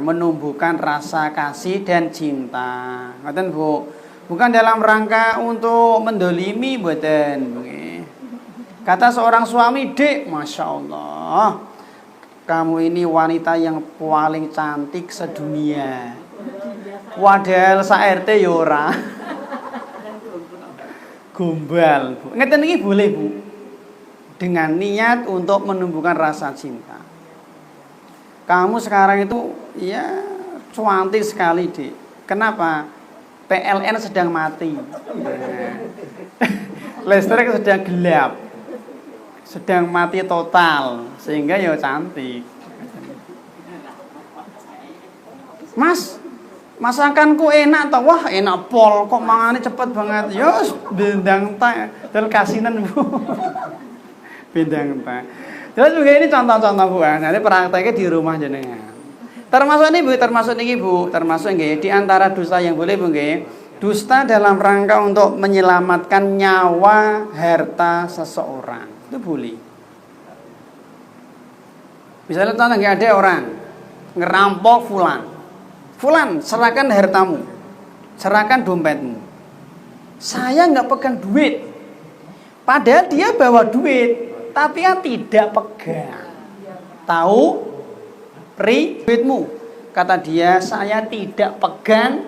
menumbuhkan rasa kasih dan cinta. Ngoten Bu. Bukan dalam rangka untuk mendolimi mboten. Kata seorang suami, "Dek, Masya Allah, kamu ini wanita yang paling cantik sedunia." Padahal sa-RT ya ora. Gombal, Bu. Ngeten iki boleh, Bu. Dengan niat untuk menumbuhkan rasa cinta. Kamu sekarang itu ya cantik sekali, Dek. Kenapa? PLN sedang mati. Listrik sedang gelap. Sedang mati total, sehingga ya cantik. Mas, masakanku enak toh? Wah, enak pol, kok mangane cepet banget. Ya bendang tak, del kasinan Bu. Bendang tak. Terus juga ini contoh-contoh Bu. Nanti prakteknya di rumah jenengan. Termasuk ini Bu, termasuk ini Bu, termasuk nggih di antara dusta yang boleh Bu nggih. Dusta dalam rangka untuk menyelamatkan nyawa harta seseorang. Itu boleh. Misalnya contoh nggak ada orang ngerampok fulan. Fulan, serahkan hartamu. Serahkan dompetmu. Saya nggak pegang duit. Padahal dia bawa duit, tapi dia tidak pegang. Tahu? Duitmu. Kata dia, saya tidak pegang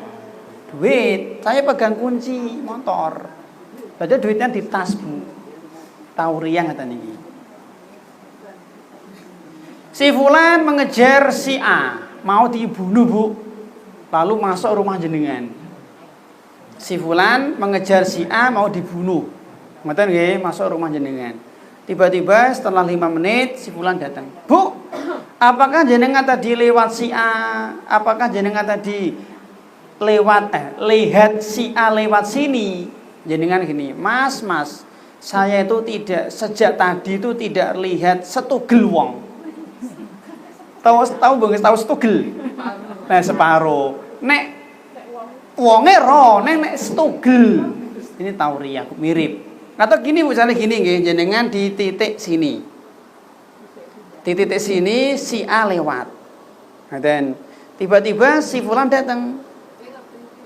duit. Saya pegang kunci motor. Padahal duitnya di tas Bu. Tauriang kata niki. Si fulan mengejar si A, mau dibunuh, Bu. Lalu masuk rumah jenengan. Si fulan mengejar si A mau dibunuh. Ngoten nggih, masuk rumah jenengan. Tiba-tiba setelah 5 menit si fulan datang. Bu, apakah jenengan tadi lewat si A? Apakah jenengan tadi lihat si A lewat sini? Jenengan gini, Mas, saya itu tidak sejak tadi itu tidak lihat setugel wong. Tahu setugel. Nah, separuh. Nek wonge ro, nek setugel. Ini tauriah mirip. Atau gini misalnya gini nggih, jenengan di titik sini. Di titik sini si A lewat. Nah, dan tiba-tiba si fulan datang.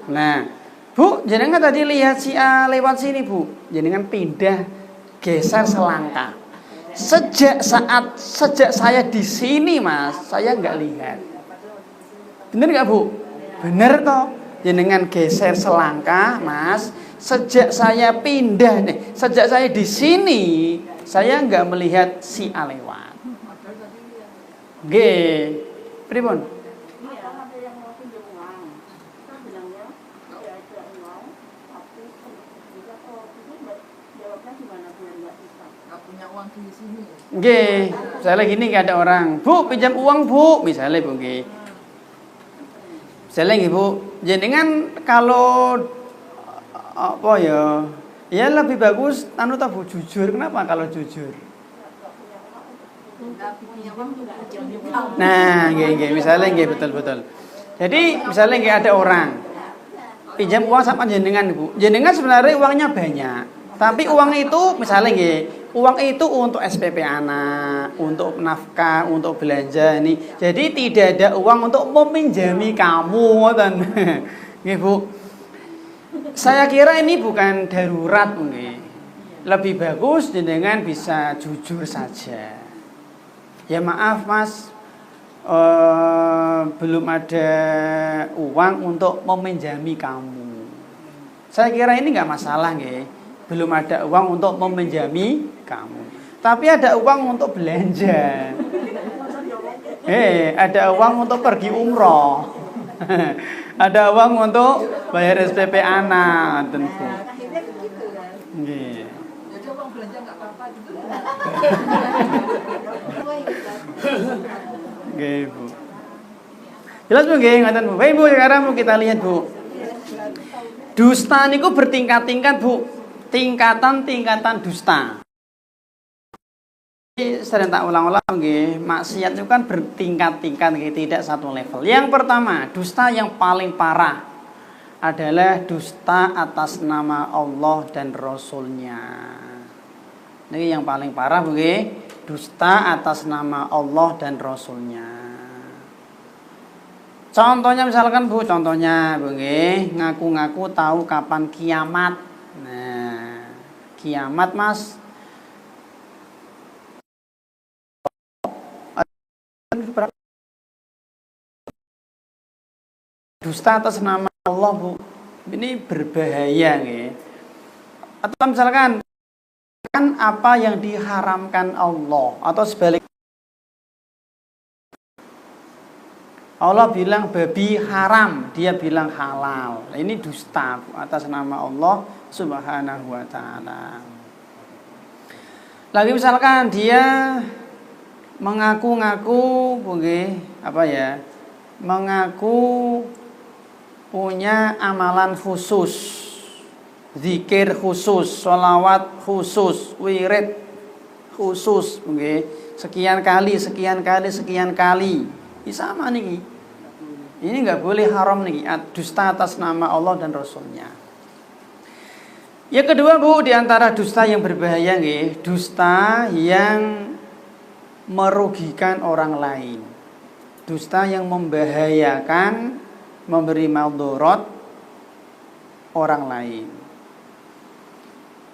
Nah, Bu, jenengan tadi lihat si A lewat sini, Bu. Jenengan pindah geser selangkah. Sejak saya di sini, Mas, saya nggak lihat. Bener nggak, Bu? Bener toh. Jenengan geser selangkah, Mas. Sejak saya pindah nih, sejak saya di sini, saya nggak melihat si A lewat. Nggih. Pripun? Nggih, misalnya gini nggak ada orang, Bu pinjam uang Bu, misalnya Bu nggih. Misalnya nggih Bu, jenengan kalau apa ya, ya lebih bagus anu ta Bu jujur. Kenapa kalau jujur? Nah, nggih misalnya nggih betul. Jadi misalnya nggih ada orang pinjam uang sama jenengan Bu. Jenengan sebenarnya uangnya banyak, tapi uang itu misalnya nggih, uang itu untuk SPP anak, untuk nafkah, untuk belanja ini. Jadi tidak ada uang untuk meminjami kamu, ngoten. Nggih, Bu. Saya kira ini bukan darurat, nggih. Lebih bagus jenengan bisa jujur saja. Ya maaf, Mas. Belum ada uang untuk meminjami kamu. Saya kira ini nggak masalah, nggih. Belum ada uang untuk meminjami kamu, tapi ada uang untuk belanja. Ada uang untuk pergi umroh. Ada uang untuk bayar SPP anak, tentu. Nggih. Jadi uang belanja nggak apa-apa gitu. Nggih, Bu. Jelas Bu nggih, ngoten Bu. Baik Bu, sekarang Bu kita lihat Bu. Dusta niku bertingkat-tingkat Bu. Tingkatan dusta. Sering tak ulang-ulang nggih, maksiat itu kan bertingkat-tingkat nggih, tidak satu level. Yang pertama, dusta yang paling parah adalah dusta atas nama Allah dan Rasulnya. Ini yang paling parah nggih, dusta atas nama Allah dan Rasulnya. Contohnya misalkan Bu, nggih, ngaku-ngaku tahu kapan kiamat. Nah, kiamat Mas. Dusta atas nama Allah Bu, ini berbahaya nggih. Atau misalkan kan apa yang diharamkan Allah, atau sebaliknya Allah bilang babi haram, dia bilang halal. Ini dusta Bu, atas nama Allah Subhanahu wa taala. Lagi misalkan dia mengaku-ngaku mengaku punya amalan khusus, zikir khusus, sholawat khusus, wirid khusus, sekian kali. Ini sama nih. Ini nggak boleh, haram nih, dusta atas nama Allah dan Rasulnya. Yang kedua Bu, di antara dusta yang berbahaya nih, dusta yang merugikan orang lain. Dusta yang membahayakan, memberi maldorot orang lain.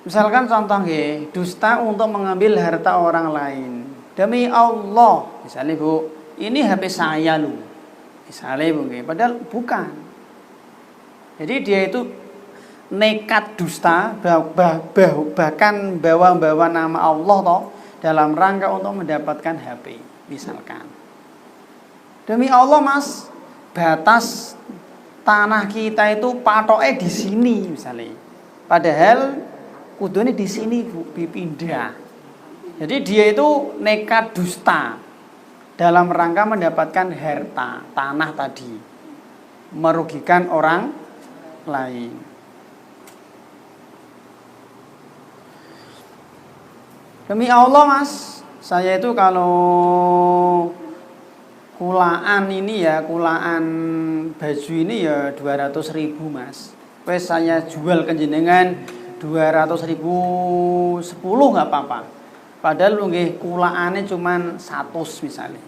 Misalkan contoh nggih, dusta untuk mengambil harta orang lain. Demi Allah, misalnya Bu, ini HP saya lu. Misalnya Bu nggih, padahal bukan. Jadi dia itu nekat dusta, bahkan bawa nama Allah toh dalam rangka untuk mendapatkan HP. misalkan. Demi Allah Mas, batas tanah kita itu patoknya di sini misalnya. Padahal kudune di sini Bu, dipindah. Jadi dia itu nekat dusta dalam rangka mendapatkan harta tanah tadi, merugikan orang lain. Demi Allah Mas, saya itu kalau kulaan ini ya, kulaan baju ini ya 200.000 Mas. Wes saya jual ke jenengan 200.000 10 nggak apa-apa. Padahal nggih kulaannya cuman 100 misalnya.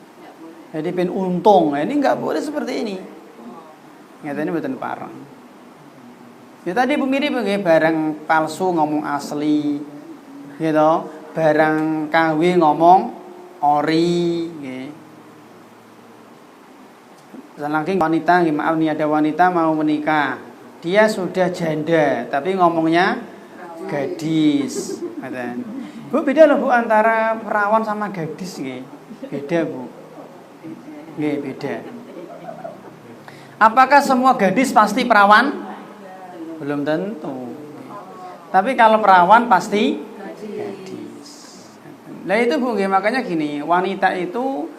Jadi ben untung. Nah, ini nggak boleh seperti ini. Nyatanya mboten pareng. Ya tadi mirip nggih barang palsu ngomong asli. Gitu. Barang KW ngomong ori nggih. Saking wanita, maaf nih ada wanita mau menikah. Dia sudah janda, tapi ngomongnya gadis. Bu, beda loh Bu antara perawan sama gadis nggih. Beda Bu. Nggih, beda. Apakah semua gadis pasti perawan? Belum tentu. Tapi kalau perawan pasti gadis. Nah itu Bu, makanya gini, wanita itu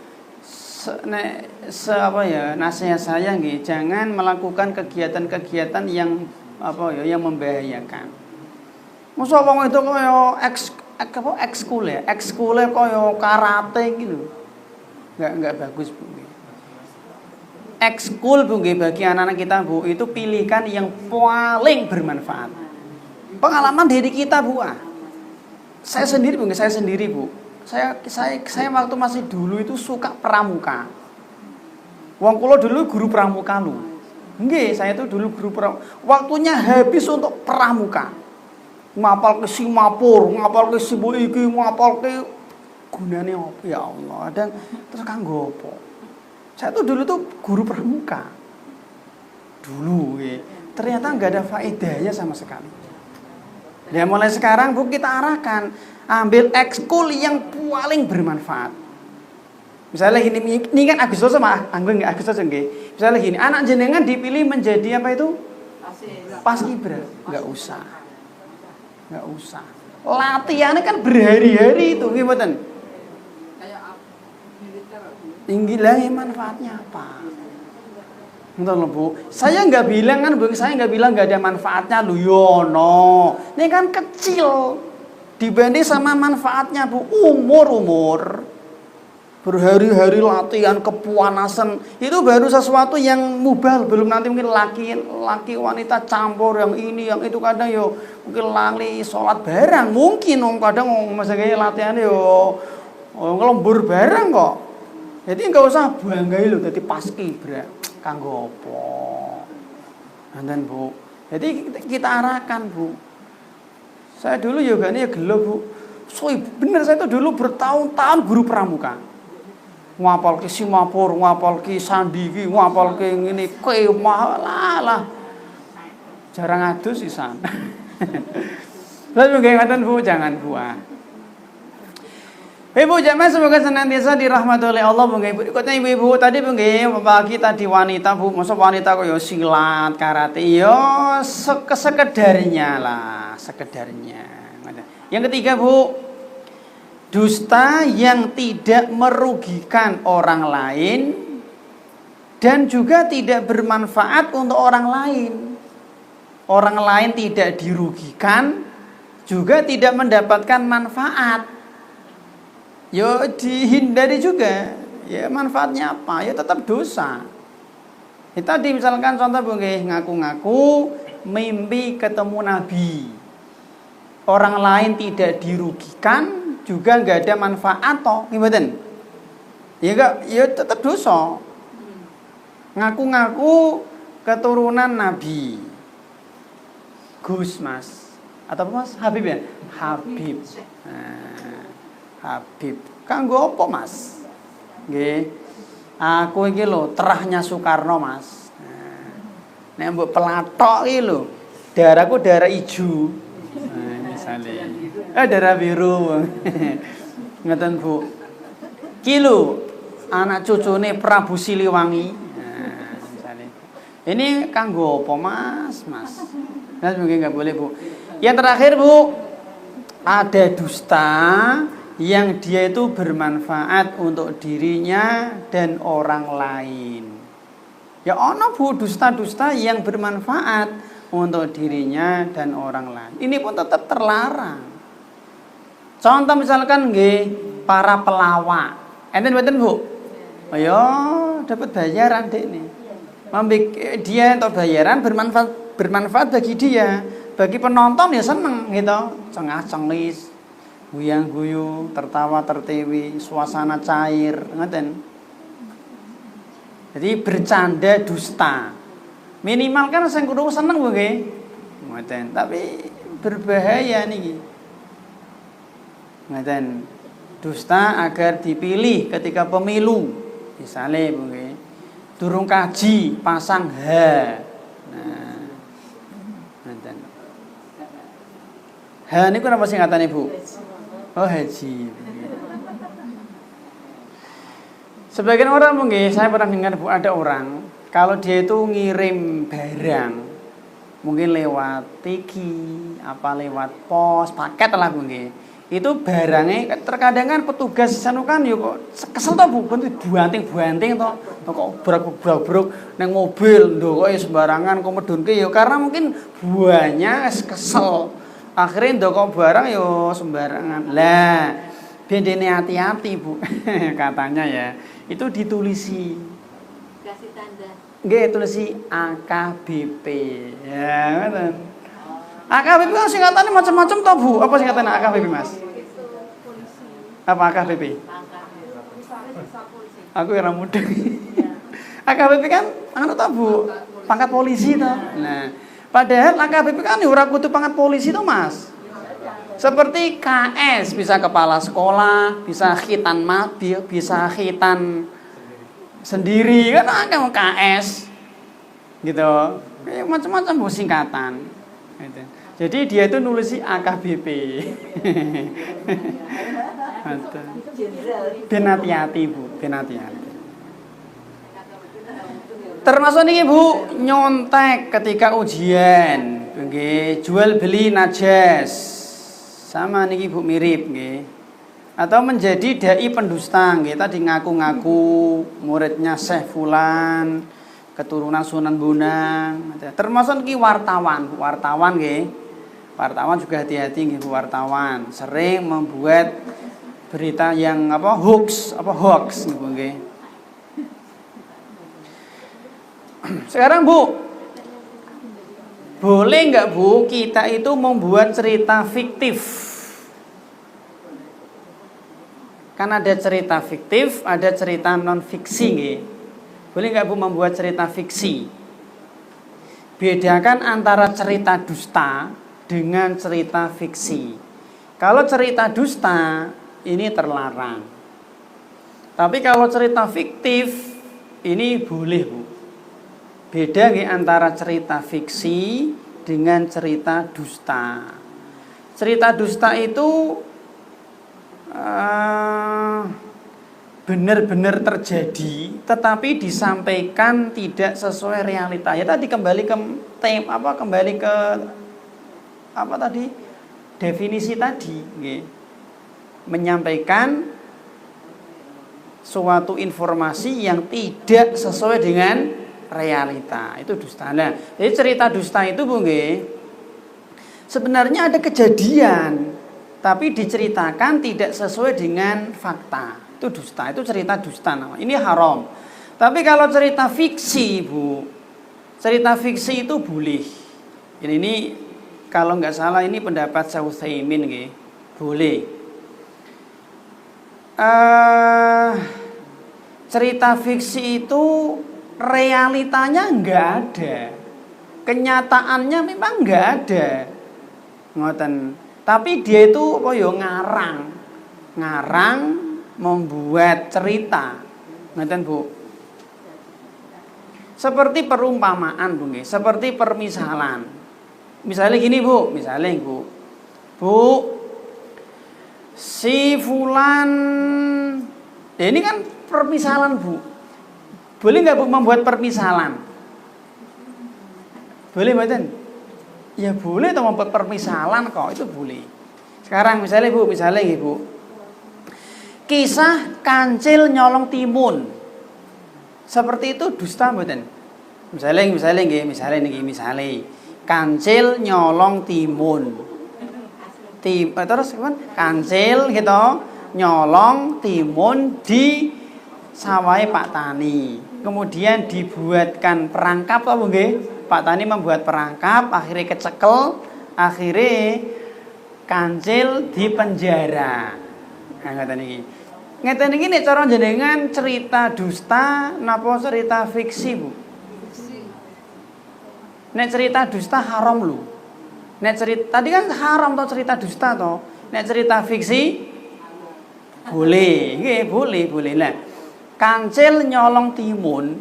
nasihat saya nggih, jangan melakukan kegiatan-kegiatan yang yang membahayakan. Masa wong itu kaya ekskul kaya karate gitu. Enggak bagus Bu. Ekskul Bu nggih bagi anak-anak kita Bu, itu pilihkan yang paling bermanfaat. Pengalaman dari kita Bu. Saya sendiri Bu. Saya waktu masih dulu itu suka pramuka. Wong kula dulu guru pramuka lu. Nggih, saya itu dulu guru pramuka. Waktunya habis untuk pramuka. Ngapal ke Simapur, ngapal ke Sibu iki, ngapal ke gunane apa ya Allah. Dan terus kanggo apa? Saya tuh dulu tuh guru pramuka. Dulu ternyata nggak ada faedahnya sama sekali. Ya mulai sekarang Bu kita arahkan ambil ekskul yang paling bermanfaat. Misalnya ini kan Agustus sama Anggun nggak Agustus nggih. Misalnya gini, anak jenengan dipilih menjadi apa itu? Paskibra. Nggak usah. Latihannya kan berhari-hari itu, gimana? Kayak militer. Tinggilah manfaatnya apa? Entah loh Bu, saya nggak bilang nggak ada manfaatnya lu yono. Ini kan kecil dibanding sama manfaatnya Bu. Umur berhari-hari latihan kepuanasan itu baru sesuatu yang mubal. Belum nanti mungkin laki wanita campur yang ini yang itu, kadang yo mungkin lali sholat barang mungkin kadang misalnya latihan yo ngelembur barang kok. Jadi nggak usah banggai lo jadi paskibra kanggo apa. Nanten Bu. Jadi kita arahkan Bu. Saya dulu yogane ya gelo Bu. Bener saya itu dulu bertahun-tahun guru pramuka. Ngapal ke Simapur, ngapal ke Sandiki, ngapal ke ngene kemah lah. Jarang adus sisan. Lalu ngaten Bu, jangan buah. Ibu jamaah semoga senantiasa dirahmati oleh Allah Bu. Berikutnya ibu-ibu tadi Bu bagi tadi wanita Bu, masa wanita kok yo silat, karate yo sekedarnya lah, sekedarnya. Yang ketiga Bu, dusta yang tidak merugikan orang lain dan juga tidak bermanfaat untuk orang lain. Orang lain tidak dirugikan, juga tidak mendapatkan manfaat. Ya dihindari juga. Ya manfaatnya apa? Ya tetap dosa. Kita misalkan contoh Bu ngaku-ngaku mimpi ketemu Nabi. Orang lain tidak dirugikan, juga nggak ada manfaat toh, gimana? Ya enggak, ya tetap dosa. Ngaku-ngaku keturunan Nabi. Gus Mas. Atau apa Mas? Habib ya? Habib. Habib. Kanggo apa Mas? Nggih. Aku iki lho terahnya Soekarno Mas. Nek mbok pelathok iki lho, darahku darah ijo. Misalnya. Darah biru. Ngeten Bu. Ki lho, anak cucune Prabu Siliwangi. Nah, misalnya. Ini kanggo apa Mas? Nah, mungkin nggak boleh Bu. Yang terakhir Bu, ada dusta yang dia itu bermanfaat untuk dirinya dan orang lain. Ya ono Bu, dusta-dusta yang bermanfaat untuk dirinya dan orang lain. Ini pun tetap terlarang. Contoh misalkan nggih, para pelawak. Enten mboten Bu? Ayo dapat bayaran dek nih. Dia untuk bayaran bermanfaat bagi dia, bagi penonton ya seneng gitu, cengah-cenglis, guyang-guyu, tertawa tertawi, suasana cair, ngoten. Jadi bercanda dusta. Minimal kan sing kudu seneng Bu nggih. Ngoten, tapi berbahaya niki. Ngoten. Dusta agar dipilih ketika pemilu. Misalnya Bu nggih. Durung kaji pasang H. Nah. Ngoten. H niku napa singkatane Bu? Oh, haji. Sebagian orang mungkin saya pernah dengar Bu, ada orang kalau dia itu ngirim barang mungkin lewat tiki, apa lewat pos, paket lah mungkin. Itu barangnya terkadang kan petugas sanu kan yo kok kesel to Bu, banting-banting to. Kok brok-brok nang mobil ndok kok sembarangan kok medunke ya karena mungkin buahnya kesel. Akhirnya ndok barang yo sembarangan. Lah, bendene hati-hati Bu. Katanya ya. Itu ditulisi. Kasih tanda. Nggih, tulisi AKBP. Ya, ngoten. AKBP kan singkatannya macam-macam toh, Bu. Apa singkatannya AKBP, Mas? Itu polisi. Apa AKBP? Aku yang muda. AKBP kan anu toh, Bu. Pangkat polisi toh. Nah, padahal AKBP kan ora kudu pangkat polisi toh, Mas. Seperti KS, bisa kepala sekolah, bisa khitan mobil, bisa khitan sendiri, kan ada KS gitu, macam-macam singkatan gitu. Jadi dia itu nulis AKBP. Ben hati-hati Bu, ben hati-hati. Termasuk nih Bu, nyontek ketika ujian, nggih, jual beli najas. Sama niki Bu mirip nggih. Atau menjadi dai pendusta nggih, tadi ngaku-ngaku muridnya Syekh Fulan, keturunan Sunan Bonang. Termasuk niki wartawan nggih. Wartawan juga hati-hati nggih Bu, wartawan. Sering membuat berita yang hoax nggih. Sekarang Bu, boleh nggak Bu kita itu membuat cerita fiktif? Kan ada cerita fiktif, ada cerita non fiksi nggih. Boleh nggak Bu membuat cerita fiksi? Bedakan antara cerita dusta dengan cerita fiksi. Kalau cerita dusta ini terlarang. Tapi kalau cerita fiktif ini boleh Bu. Beda nggih antara cerita fiksi dengan cerita dusta. Cerita dusta itu benar-benar terjadi, tetapi disampaikan tidak sesuai realita. Ya tadi kembali ke definisi tadi, nggih. Menyampaikan suatu informasi yang tidak sesuai dengan realita, itu dusta. Nah, jadi cerita dusta itu Bu nggih, sebenarnya ada kejadian tapi diceritakan tidak sesuai dengan fakta. Itu dusta, itu cerita dusta namanya. Ini haram. Tapi kalau cerita fiksi Bu, cerita fiksi itu boleh. Ini kalau nggak salah ini pendapat Syekh Utsaimin nggih, boleh. Cerita fiksi itu realitanya nggak ada, kenyataannya memang nggak ada, ngoten. Tapi dia itu ngarang membuat cerita, ngoten Bu. Seperti perumpamaan Bu, seperti permisalan. Misalnya gini Bu, Bu, si fulan, ya ini kan permisalan, Bu. Boleh nggak Bu membuat permisalan? Boleh mboten? Ya boleh toh membuat permisalan kok, itu boleh. Sekarang misalnya Bu, Bu. Kisah kancil nyolong timun. Seperti itu dusta mboten? Misalnya kancil nyolong timun. Terus kancil gitu nyolong timun di sawah Pak Tani. Kemudian dibuatkan perangkap apa nggih? Pak Tani membuat perangkap, akhirnya kecekel, akhirnya kancil di penjara. Nah, ngeten iki nek cara jenengan cerita dusta napa cerita fiksi, Bu? Nek cerita dusta haram lho. Nek cerita tadi kan haram toh cerita dusta toh. Nek cerita fiksi boleh, nggih, boleh. Lah, kancil nyolong timun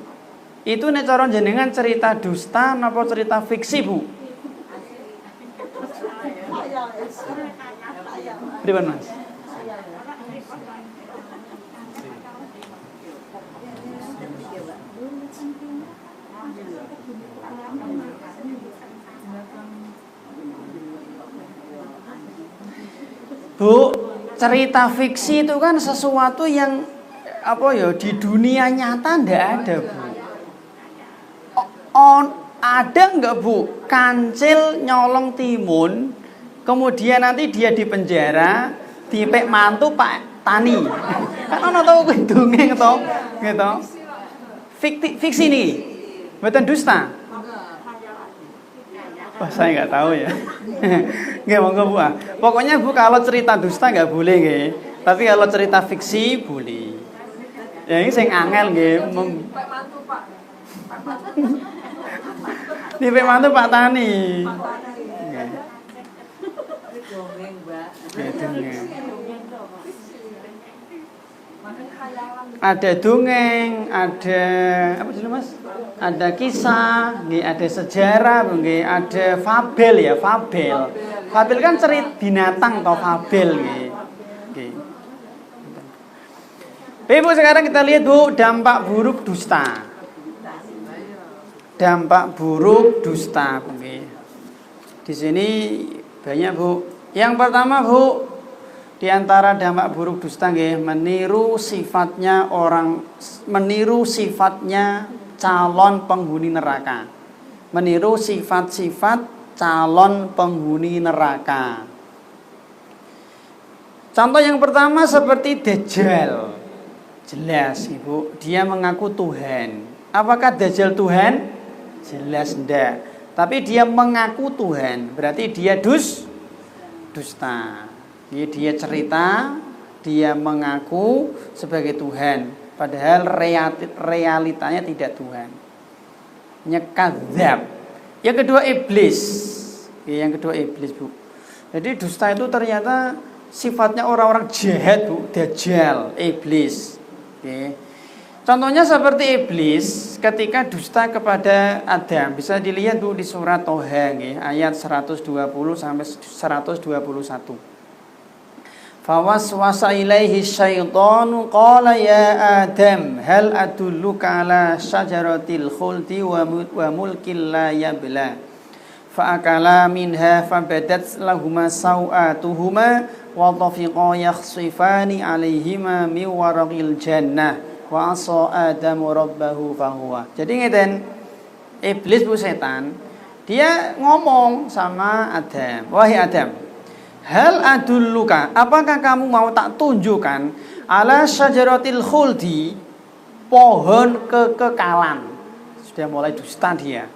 itu nek cara jenengan cerita dusta napa cerita fiksi, Bu? Pripun, Mas? Bu, cerita fiksi itu kan sesuatu yang apa ya di dunia nyata ndak ada, Bu. Ada nggak, Bu, kancil nyolong timun, kemudian nanti dia di penjara, dipek mantu Pak Tani. Kan ono tau dongeng to, gitu. Fiksi nih, mboten dusta. Wah, saya nggak tahu ya. Nggak, monggo Bu. Pokoknya Bu, kalau cerita dusta nggak boleh nggih. Tapi kalau cerita fiksi boleh. Ya ini sing angel nggih. Dipek mantu Pak Tani. Ada dongeng, ada apa dulu Mas? Ada kisah, nggih, ada sejarah, nggih, ada fabel ya, fabel. Fabel kan cerita binatang atau fabel nggih. Nggih. Ibu, sekarang kita lihat Bu, dampak buruk dusta. Dampak buruk dusta, nggih. Di sini banyak, Bu. Yang pertama, Bu, di antara dampak buruk dusta nggih, meniru sifatnya calon penghuni neraka. Meniru sifat-sifat calon penghuni neraka. Contoh yang pertama seperti Dajjal. Jelas, Ibu, dia mengaku Tuhan. Apakah Dajjal Tuhan? Jelas enggak. Tapi dia mengaku Tuhan, berarti dia dusta. Dia cerita, dia mengaku sebagai Tuhan, padahal realitanya tidak Tuhan. Nyekadzab. Yang kedua iblis. Bu. Jadi dusta itu ternyata sifatnya orang-orang jahat, Bu. Dajjal, iblis. Contohnya seperti iblis ketika dusta kepada Adam. Bisa dilihat, Bu, di surat Toha ayat 120 sampai 121. Fawaswasa ilaihi syaitanu qala ya Adam hal adulluka ala syajaratil khuldi wa mulkil la yabla fa'akala minha fabadat lahuma sawatuhuma wa tafiqa yakhsifani alaihima min waraqil jannah wa asa Adamu rabbahu fahuwa. Jadi ngeten, iblis, Bu, setan, dia ngomong sama Adam, wahai Adam, hal adulluka, apakah kamu mau tak tunjukkan ala syajaratil khuldi, pohon kekekalan. Sudah mulai dusta dia.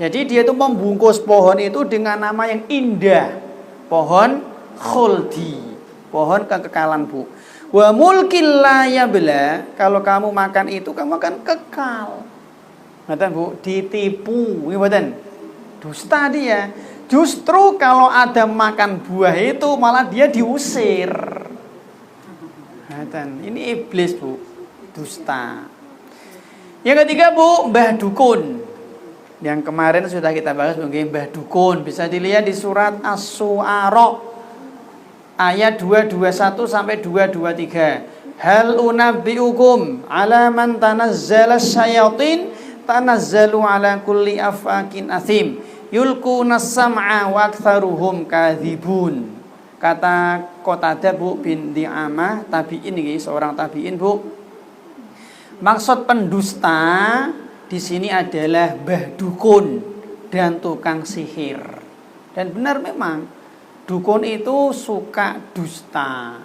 Jadi dia itu membungkus pohon itu dengan nama yang indah, pohon khuldi, pohon kekekalan, Bu. Wa mulkil la yabla, kalau kamu makan itu kamu akan kekal. Ngoten, Bu, ditipu, ngoten. Dusta dia. Justru kalau Adam makan buah itu malah dia diusir. Ini iblis, Bu, dusta. Yang ketiga, Bu, Mbah Dukun. Yang kemarin sudah kita bahas, mungkin Mbah Dukun. Bisa dilihat di surat As-Su'ara ayat 221 sampai 223. Hal unabbiukum ala man tanazzala syayatin tanazzalu ala kulli afakin athim yulquna sam'a wa aktsaruhum kadzibun. Kata Qatadah Bu bin Di'amah, tabi'in ini seorang tabi'in Bu. Maksud pendusta di sini adalah mbah dukun dan tukang sihir. Dan benar memang dukun itu suka dusta.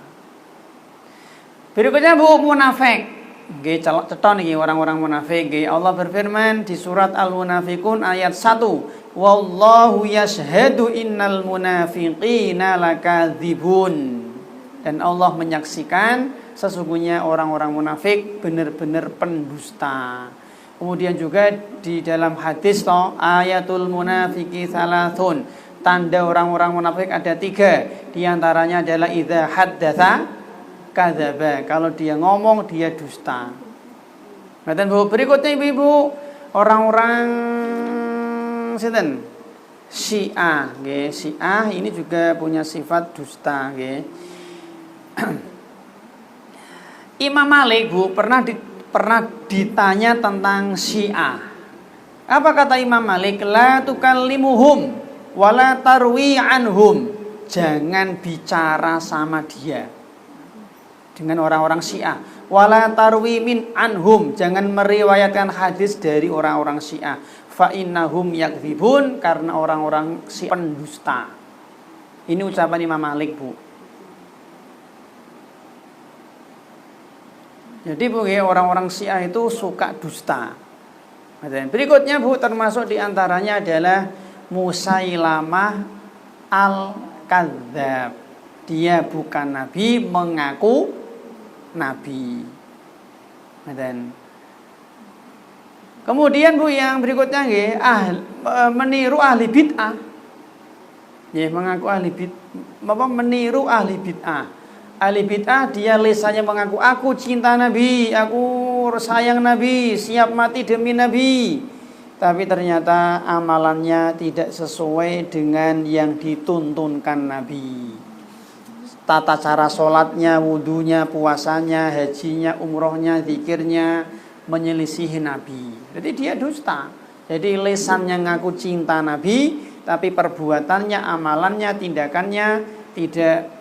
Berikutnya Bu, munafik. Nggih ceton iki orang-orang munafik. Nggih Allah berfirman di surat Al-Munafiqun ayat 1. Wallahu yashhadu innal munafiqina lakadzibun. Dan Allah menyaksikan sesungguhnya orang-orang munafik benar-benar pendusta. Kemudian juga di dalam hadis ayatul munafiqi salasun. Tanda orang-orang munafik ada 3. Di antaranya adalah idza haddatsa kadzaba. Kalau dia ngomong dia dusta. Dan Bu, berikutnya Ibu, orang-orang sinten? Syiah, nggih. Syiah ini juga punya sifat dusta, nggih. Imam Malik Bu pernah ditanya tentang Syiah. Apa kata Imam Malik? La tukallimuhum wala tarwi anhum. Jangan bicara sama dia. Dengan orang-orang Syiah. Wala tarwi min anhum. Jangan meriwayatkan hadis dari orang-orang Syiah. Fa innahum yakdzibun, karena orang-orang Syiah pendusta. Ini ucapan Imam Malik Bu. Jadi Bu, orang-orang Syiah itu suka dusta. Dan berikutnya Bu, termasuk diantaranya adalah Musailamah al-Kadzdzab. Dia bukan nabi, mengaku nabi. Dan kemudian Bu, yang berikutnya meniru ahli bid'ah. Mengaku ahli bid'ah, meniru ahli bid'ah. Ahli bid'ah dia lisannya mengaku aku cinta Nabi, aku sayang Nabi, siap mati demi Nabi. Tapi ternyata amalannya tidak sesuai dengan yang dituntunkan Nabi. Tata cara sholatnya, wudunya, puasanya, hajinya, umrohnya, zikirnya menyelisihi Nabi. Jadi dia dusta. Jadi lisannya ngaku cinta Nabi, tapi perbuatannya, amalannya, tindakannya tidak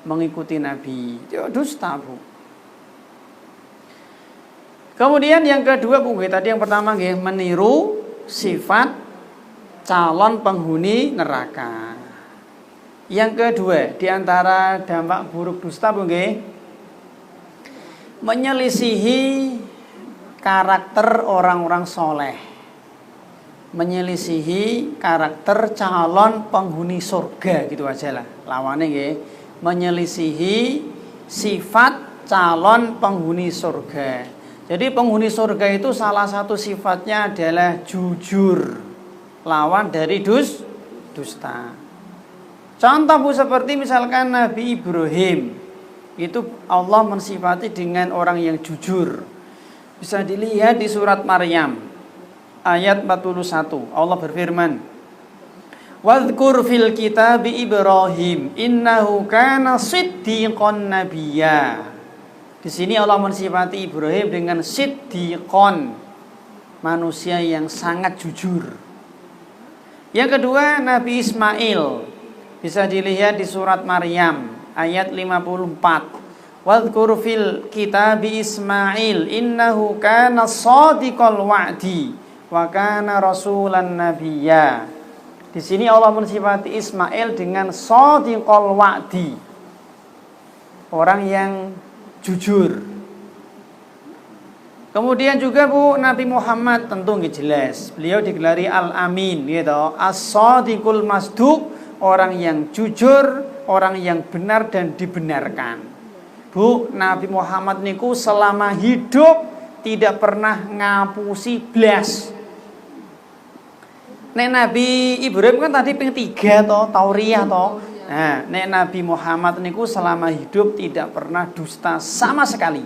mengikuti Nabi. Itu dusta Bu. Kemudian yang kedua Bu, tadi yang pertama meniru sifat calon penghuni neraka. Yang kedua, diantara dampak buruk dusta Bu, menyelisihi karakter orang-orang soleh, menyelisihi karakter calon penghuni surga, gitu aja lah lawannya menyelisihi sifat calon penghuni surga. Jadi penghuni surga itu salah satu sifatnya adalah jujur, lawan dari dusta. Contoh Bu, seperti misalkan Nabi Ibrahim, itu Allah mensifati dengan orang yang jujur. Bisa dilihat di surat Maryam ayat 41. Allah berfirman, "Wadhkur fil kitabi Ibrahim innahu kana siddiqon nabiyya." Di sini Allah mensifati Ibrahim dengan siddiqon, manusia yang sangat jujur. Yang kedua, Nabi Ismail. Bisa dilihat di surat Maryam ayat 54. Wadhkur fil kitabi Ismail innahu kana shadiqal wa'di wa kana rasulan nabiyya. Di sini Allah mensifati Ismail dengan shadiqal wa'di, orang yang jujur. Kemudian juga Bu, Nabi Muhammad tentu jelas, beliau digelari Al-Amin, gitu, as-shadiqul masduq, orang yang jujur, orang yang benar dan dibenarkan. Bu, Nabi Muhammad niku selama hidup tidak pernah ngapusi blas. Nek Nabi Ibrahim kan tadi ping 3 Tauriyah Nah, nek Nabi Muhammad niku selama hidup tidak pernah dusta sama sekali.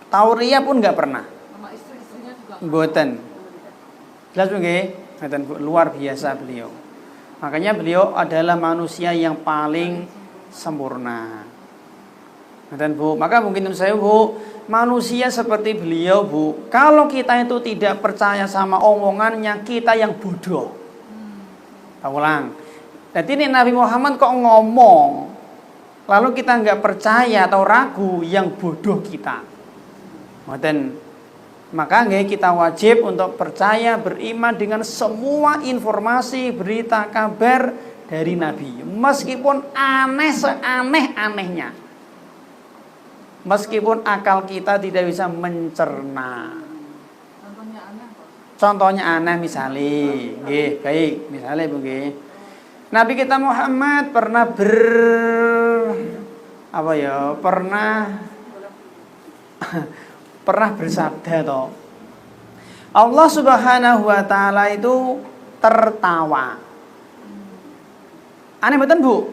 Tauriyah pun nggak pernah. Sama istri-istrinya juga. Mboten. Jelas nggih? Mboten luar biasa beliau. Makanya beliau adalah manusia yang paling sempurna. Dan Bu, maka mungkin saya Bu, manusia seperti beliau Bu, kalau kita itu tidak percaya sama omongannya, kita yang bodoh. Tak ulang. Jadi ini Nabi Muhammad kok ngomong, lalu kita nggak percaya atau ragu, yang bodoh kita. Dan maka kita wajib untuk percaya, beriman dengan semua informasi, berita, kabar dari Nabi, meskipun aneh seaneh-anehnya. Meskipun akal kita tidak bisa mencerna. Contohnya aneh misalnya, baik, misalnya Bu, Nabi kita Muhammad pernah pernah bersabda toh. Allah Subhanahu wa taala itu tertawa. Aneh mboten Bu?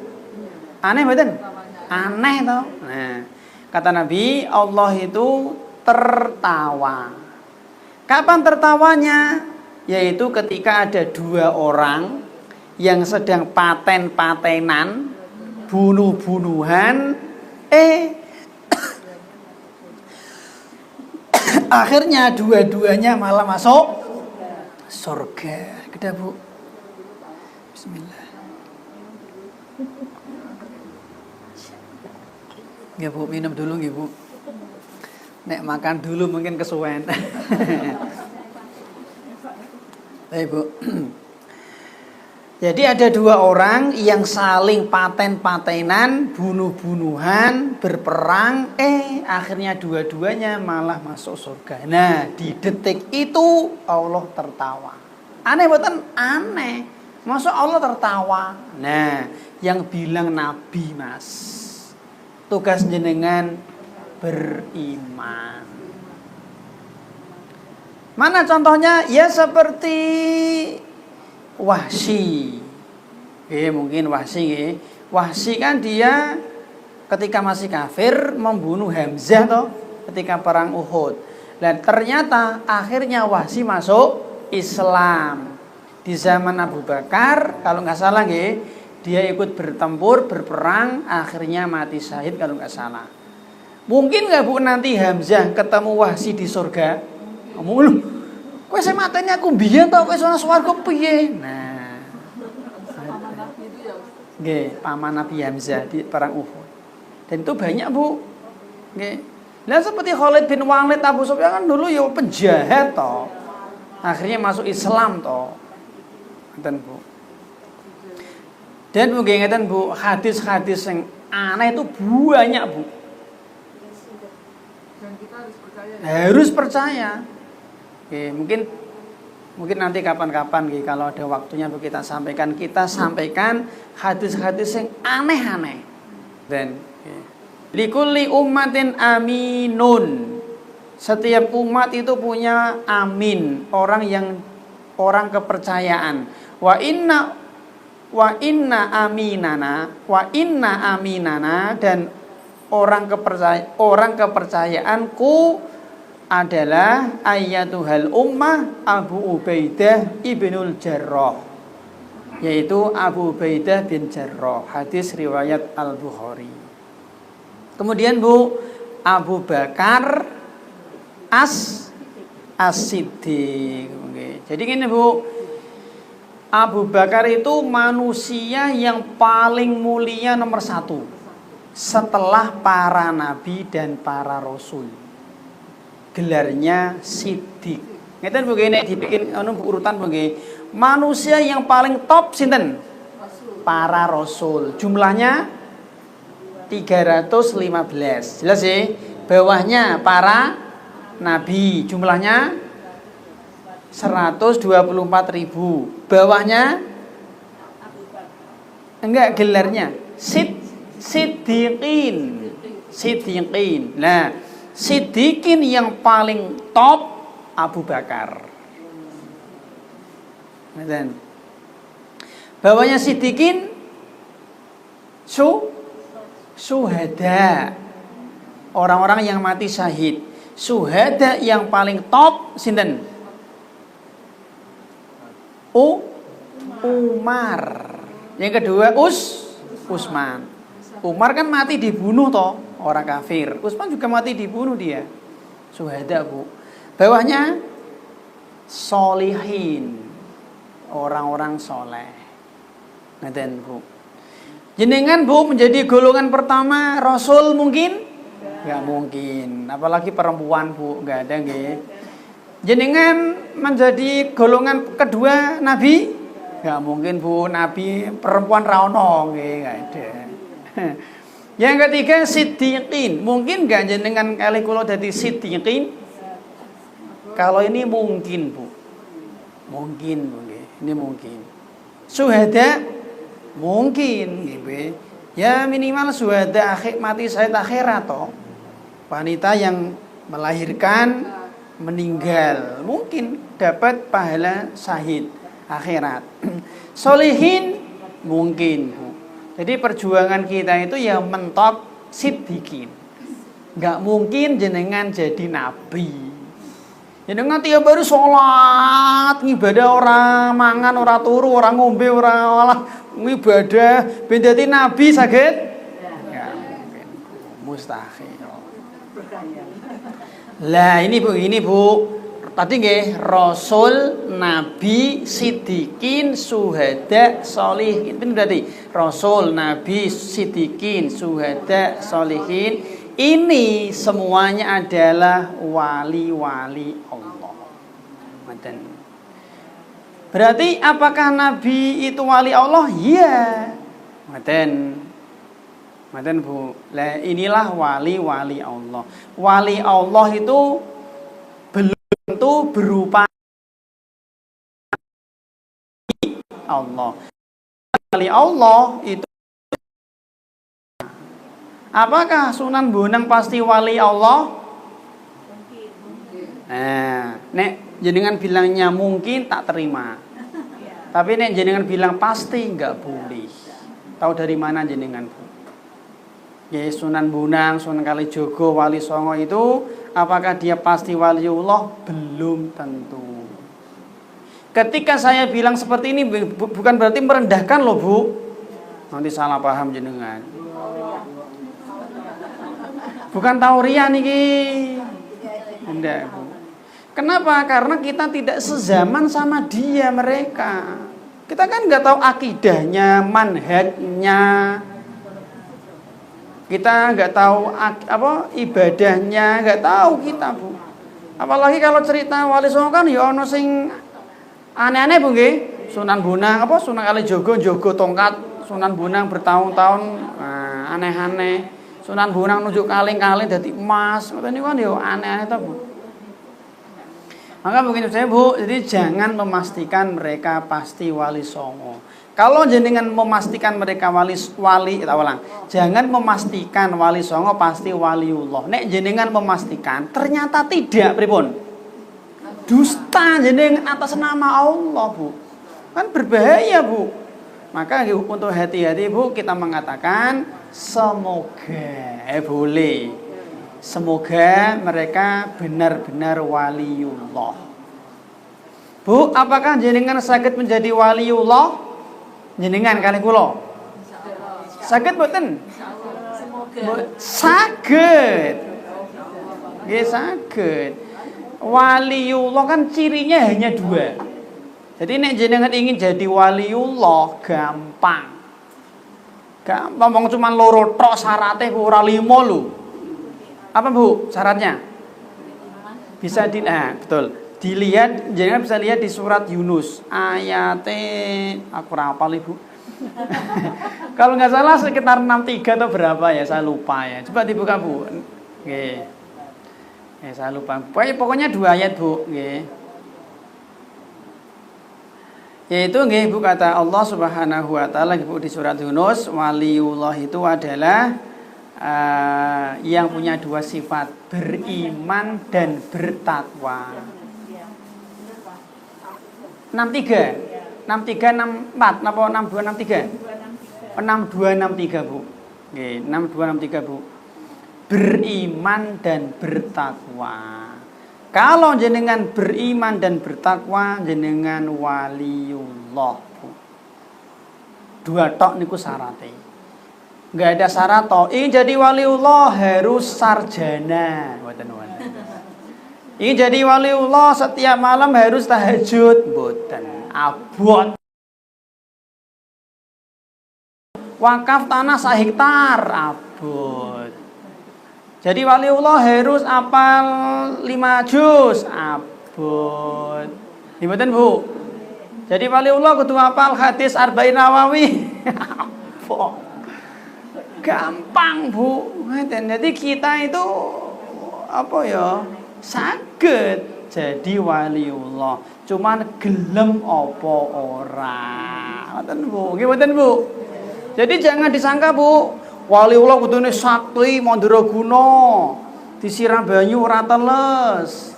Aneh mboten? Aneh toh. Nah, kata Nabi, Allah itu tertawa. Kapan tertawanya? Yaitu ketika ada dua orang yang sedang paten-patenan, bunuh-bunuhan, akhirnya dua-duanya malah masuk surga. Kita Bu. Bismillah. Ya Bu, minum dulu ya Bu. Nek makan dulu mungkin kesuwen. Baik Bu. Jadi ada dua orang yang saling paten-patenan, bunuh-bunuhan, berperang, akhirnya dua-duanya malah masuk surga. Nah, di detik itu Allah tertawa. Aneh bukan? Aneh. Masa Allah tertawa? Nah, yang bilang Nabi Mas. Tugas jenengan beriman. Mana contohnya? Ya seperti Wahsy. Mungkin Wahsy. Wahsy kan dia ketika masih kafir membunuh Hamzah toh ketika perang Uhud. Dan ternyata akhirnya Wahsy masuk Islam di zaman Abu Bakar, kalau nggak salah dia ikut bertempur, berperang, akhirnya mati syahid kalau nggak salah. Mungkin nggak Bu nanti Hamzah ketemu Wahsy di surga? Ngomong lu, kowe sing mateni aku mbiyen to, kowe sono swarga piye? Nah. Nggih, paman Nabi Hamzah di perang Uhud. Dan itu banyak Bu. Nggih. Lah seperti Khalid bin Walid, Abu Sufyan kan dulu ya penjahat toh. Akhirnya masuk Islam toh. Ngoten Bu. Dan mungkin ngeten Bu, hadis-hadis yang aneh itu banyak Bu. Dan kita harus percaya. Oke, mungkin nanti kapan-kapan kalau ada waktunya Bu kita sampaikan hadis-hadis yang aneh-aneh. Dan likulli ummatin aminun. Setiap umat itu punya amin, orang kepercayaan. Wa inna aminana dan orang kepercayaanku adalah Ayyatuhal Ummah Abu Ubaidah ibnul Jarrah, yaitu Abu Ubaidah bin Jarrah. Hadis riwayat Al-Bukhari. Kemudian Bu, Abu Bakar As-Siddiq. Jadi gini Bu, Abu Bakar itu manusia yang paling mulia nomor 1 setelah para nabi dan para rasul. Gelarnya Siddiq. Ngeten Bu, nek dibikin urutan Bu, manusia yang paling top sinten? Para rasul. Jumlahnya 315. Jelas sih? Bawahnya para nabi. Jumlahnya 124.000. Bawahnya enggak, gelarnya Siddiqin. Nah, Siddiqin yang paling top Abu Bakar. Dan bawahnya Siddiqin syuhada. Orang-orang yang mati syahid. Syuhada yang paling top sinten? Umar. Yang kedua Usman. Umar kan mati dibunuh toh orang kafir. Utsman juga mati dibunuh dia. Syuhada, Bu. Bawahnya solihin, orang-orang soleh. Ngaten, Bu. Jenengan, Bu, menjadi golongan pertama Rasul mungkin? Enggak mungkin. Apalagi perempuan, Bu, enggak ada nggih. Jenengan menjadi golongan kedua Nabi? Enggak mungkin, Bu. Nabi perempuan ra ono nggih, enggak ada. Yang ketiga siddiqin. Mungkin enggak jenengan kali kula dadi siddiqin? Kalau ini mungkin, Bu. Mungkin, Bu nggih. Ini mungkin. Syuhada mungkin nggih. Ya minimal syuhada mati syahid akhirat toh. Wanita yang melahirkan meninggal mungkin dapat pahala syahid akhirat. Solihin mungkin, Bu. Jadi perjuangan kita itu ya mentok siddiqin. Enggak mungkin jenengan jadi nabi. Jenengan tiap baru sholat, ngibadah orang mangan, orang turu, orang ngombe, orang olah ngibadah, ben dadi nabi saged? Ya mungkin. Mustahil. Lah ini Bu. Tadi nggih, Rasul, Nabi, Siddiqin, Syuhada, Sholihin. Itu berarti Rasul, Nabi, Siddiqin, Syuhada, Sholihin. Ini semuanya adalah wali-wali Allah. Berarti apakah Nabi itu wali Allah? Iya. Maten Bu. Lah inilah wali-wali Allah. Wali Allah itu belum tentu berupa Allah. Wali Allah itu apakah Sunan Bonang pasti wali Allah? Nah, nek jenengan bilangnya mungkin tak terima. Tapi nek jenengan bilang pasti enggak boleh. Tahu dari mana jenengan, Bu? Ya, Sunan Bonang, Sunan Kalijogo, Wali Songo itu apakah dia pasti waliullah? Belum tentu. Ketika saya bilang seperti ini bukan berarti merendahkan loh, Bu. Nanti salah paham jenengan. Bukan tauriah niki. Enggak, Bu. Kenapa? Karena kita tidak sezaman sama dia mereka. Kita kan nggak tahu akidahnya, manhajnya. Kita nggak tahu ibadahnya, nggak tahu kita, Bu. Apalagi kalau cerita Wali Songo kan ya ono sing aneh-aneh, Bu nggih. Sunan Bonang Sunan Kalijogo jogo tongkat, Sunan Bonang bertahun-tahun aneh-aneh. Sunan Bonang nunjuk kaling-kaling dadi emas. Ngoten niku kan ya aneh-aneh to, Bu. Maka mungkin saya, Bu, jadi jangan memastikan mereka pasti Wali Songo. Kalau jenengan memastikan mereka wali, jangan memastikan Wali Songo pasti waliullah. Nek jenengan memastikan ternyata tidak, pripun? Dusta jenengan atas nama Allah, Bu. Kan berbahaya, Bu. Maka untuk hati-hati, Bu, kita mengatakan semoga boleh. Semoga mereka benar-benar waliullah. Bu, apakah jenengan sakit menjadi waliullah? Jenengan kali kula. Saged mboten? Saged. Nggih saged. Waliullah kan cirinya hanya dua. Jadi nek jenengan ingin jadi waliullah gampang. Gampang cuma loro tok syaratnya ora 5 lho. Apa, Bu, syaratnya? Bisa betul. Dilihat, jangan bisa lihat di surat Yunus. Ayatnya aku hafal, Ibu. Kalau nggak salah sekitar 63 atau berapa ya, saya lupa ya. Coba dibuka, Bu. Nggih. Saya lupa. Pokoknya 2 ayat, Bu, nggih. Yaitu nggih, Bu, kata Allah Subhanahu wa taala Bu di surat Yunus, waliullah itu adalah yang punya 2 sifat, beriman dan bertakwa. 63, 64, napa 6263? 6263, Bu. Nggih, 6263, Bu. Beriman dan bertakwa. Kalau jenengan beriman dan bertakwa, jenengan waliullah, Bu. 2 tok niku syaratnya. Enggak ada syarat toh. Ingin jadi waliullah harus sarjana. Ingin jadi waliullah setiap malam harus tahajud. Mboten. Abot. Wakaf tanah sahektar. Abot. Jadi waliullah harus apal 5 juz. Abot. Mboten Bu. Jadi waliullah kudu apal hadis Arba'in Nawawi. Abot. Gampang Bu. Jadi kita itu apa ya, saged jadi waliullah. Cuman gelem apa ora. Ngoten Bu. Nggih mboten Bu. Jadi jangan disangka Bu, waliullah kudune sakti mandraguna. Disiram banyu ora teles.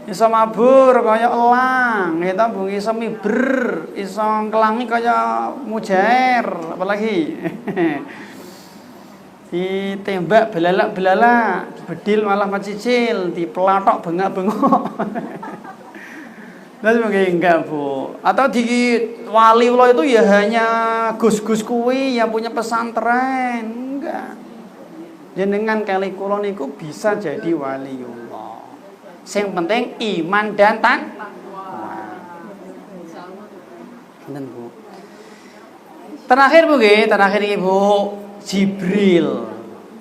Iso mabur kaya elang, ya ta Bu, iso miber, iso kelangi kaya mujair, apalagi ditembak belalak-belalak, bedil malah macicil, dipelatok bengak-bengok. Nah, enggak Bu. Atau di waliullah itu ya hanya gus-gus kuwi yang punya pesantren, enggak. Jenengan kali kula niku bisa jadi waliullah. Sing penting iman dan takwa. Ngoten Bu. Terakhir Bu nggih, terakhir iki Bu. Jibril,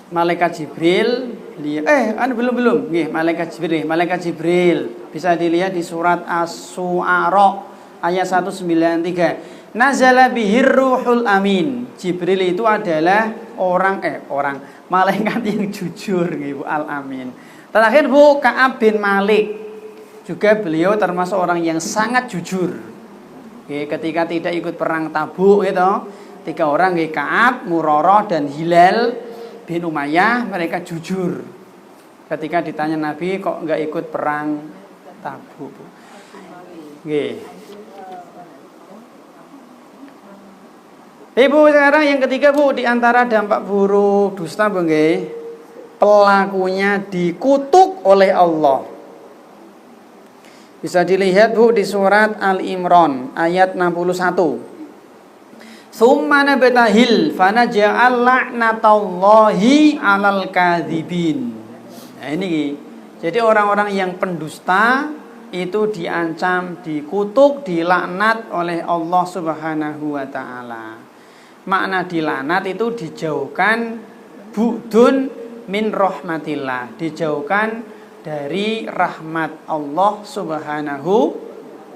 malaikat Jibril, belum nggih, malaikat Jibril bisa dilihat di surat Asy-Syu'ara ayat 193. Nazala bihir ruhul amin. Jibril itu adalah orang malaikat yang jujur nggih Bu, al-amin. Terakhir Bu, Ka'ab bin Malik juga beliau termasuk orang yang sangat jujur. Nggih, ketika tidak ikut perang Tabuk gitu. 3 orang, Ka'ab, Murarah dan Hilal bin Umayyah, mereka jujur. Ketika ditanya Nabi kok enggak ikut perang Tabuk. Nggih. Ibu, sekarang yang ketiga Bu, di antara dampak buruk dusta Bu nggih, pelakunya dikutuk oleh Allah. Bisa dilihat Bu di surat Al-Imran ayat 61. Tsumma nabtahil fanaj'al la'natallahi 'alal kadzibin. Nah ini. Jadi orang-orang yang pendusta itu diancam, dikutuk, dilaknat oleh Allah Subhanahu wa taala. Makna dilaknat itu dijauhkan bu'dun min rahmatillah, dijauhkan dari rahmat Allah Subhanahu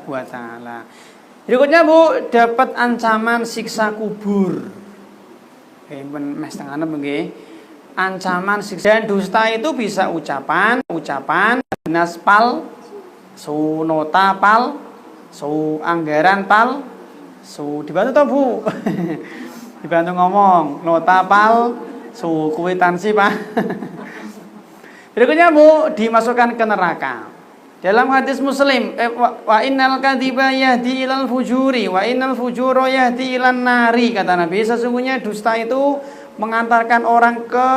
wa taala. Berikutnya Bu, dapat ancaman siksa kubur. Mes tengah nggih. Ancaman siksa dusta itu bisa ucapan, dinas pal, su nota pal, su anggaran pal, su dibantu toh Bu. Dibantu ngomong, nota pal, su kwitansi Pak. Berikutnya Bu, dimasukkan ke neraka. Dalam hadis Muslim, wa innal kadhiba yahdi ilal fujuri wa innal fujura yahdi ilan nari, kata Nabi. Sesungguhnya dusta itu mengantarkan orang ke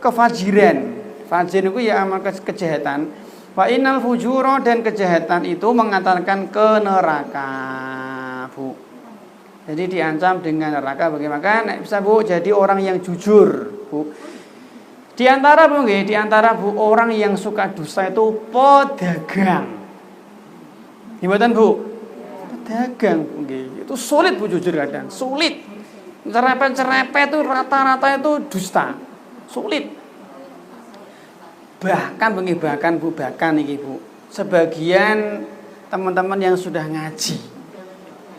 kefajiran. Fajir itu ya amal kejahatan. Wa innal fujura, dan kejahatan itu mengantarkan ke neraka, Bu. Jadi diancam dengan neraka. Bagaimana bisa Bu jadi orang yang jujur, Bu? Di antara Bu nggih, di antara Bu orang yang suka dusta itu pedagang. Gimana Bu? Pedagang Bu nggih. Itu sulit Bu, jujur kadang, sulit. Cerepet-cerepet itu rata-rata itu dusta. Sulit. Bahkan Bu nggih, bahkan niki Bu. Sebagian teman-teman yang sudah ngaji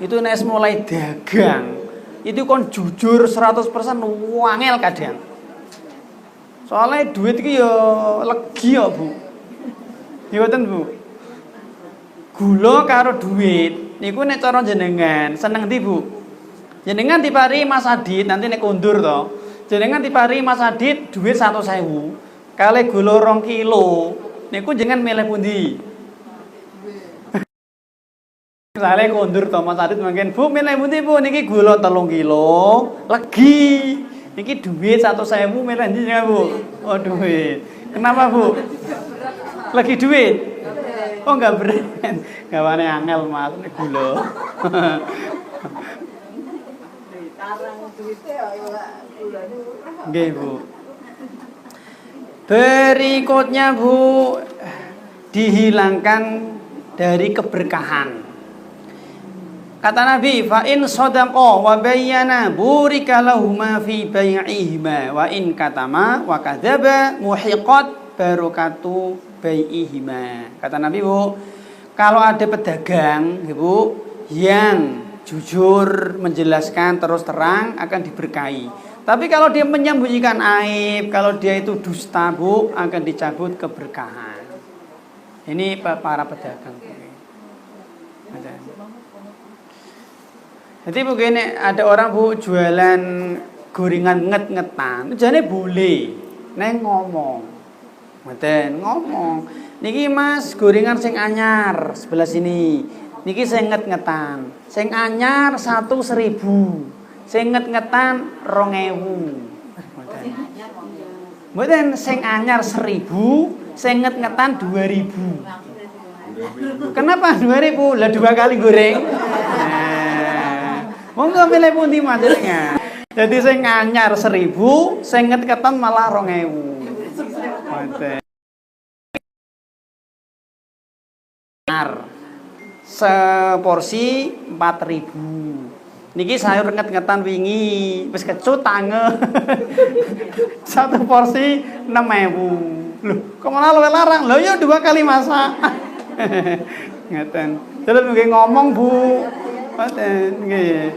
itu nek mulai dagang, itu kon jujur 100% wangel kadang. Soalnya duit iki ya legi ya Bu. Ya mboten Bu. Gula karo duit niku nek cara jenengan seneng ndi Bu? Jenengan dipari Mas Adit nanti nek kondur to. Jenengan dipari Mas Adit duit 100.000. Kali gula 2 kilo niku jenengan milih pundi? Misalnya kondur to Mas Adit mungkin, Bu milih pundi Bu? Niki gula 3 kilo legi. Niki duit 100.000 milih ndi jenengan Bu? Oh duit. Kenapa Bu? Lagi duit? Oh enggak berat. Gawane angel Mas nek gula. Nggih, Bu. Berikutnya, Bu, dihilangkan dari keberkahan. Kata Nabi, fa in shadaqa wa bayyana burika lahuma fi bai'ihima wa in katama wa kadzaba muhiqat barakatu bai'ihima. Kata Nabi, Bu, kalau ada pedagang, Bu, yang jujur menjelaskan terus terang akan diberkahi. Tapi kalau dia menyembunyikan aib, kalau dia itu dusta, Bu, akan dicabut keberkahan. Ini para pedagang. Jadi begini, ada orang, Bu, jualan gorengan nget-ngetan, jane boleh, neng ngomong, ngomong. Niki Mas, gorengan sing anyar sebelah sini. Niki sing nget-ngetan. Sing anyar 1.000, sing nget-ngetan 2.000. Mboten sing anyar 1.000, sing nget-ngetan 2.000. Kenapa 2.000? Lah 2 kali goreng. Monggo milih pundi manjenengan. Jadi sing anyar 1.000, sing nget-ngetan malah 2.000. Mboten. Seporsi 4.000. Niki sayur nget-ngetan wingi wis kecut tange. Satu porsi 6.000. Loh, kok malah luwih larang? Lho ya 2 kali masak. Ngeten. Terus nggih ngomong, Bu. Ngoten nggih.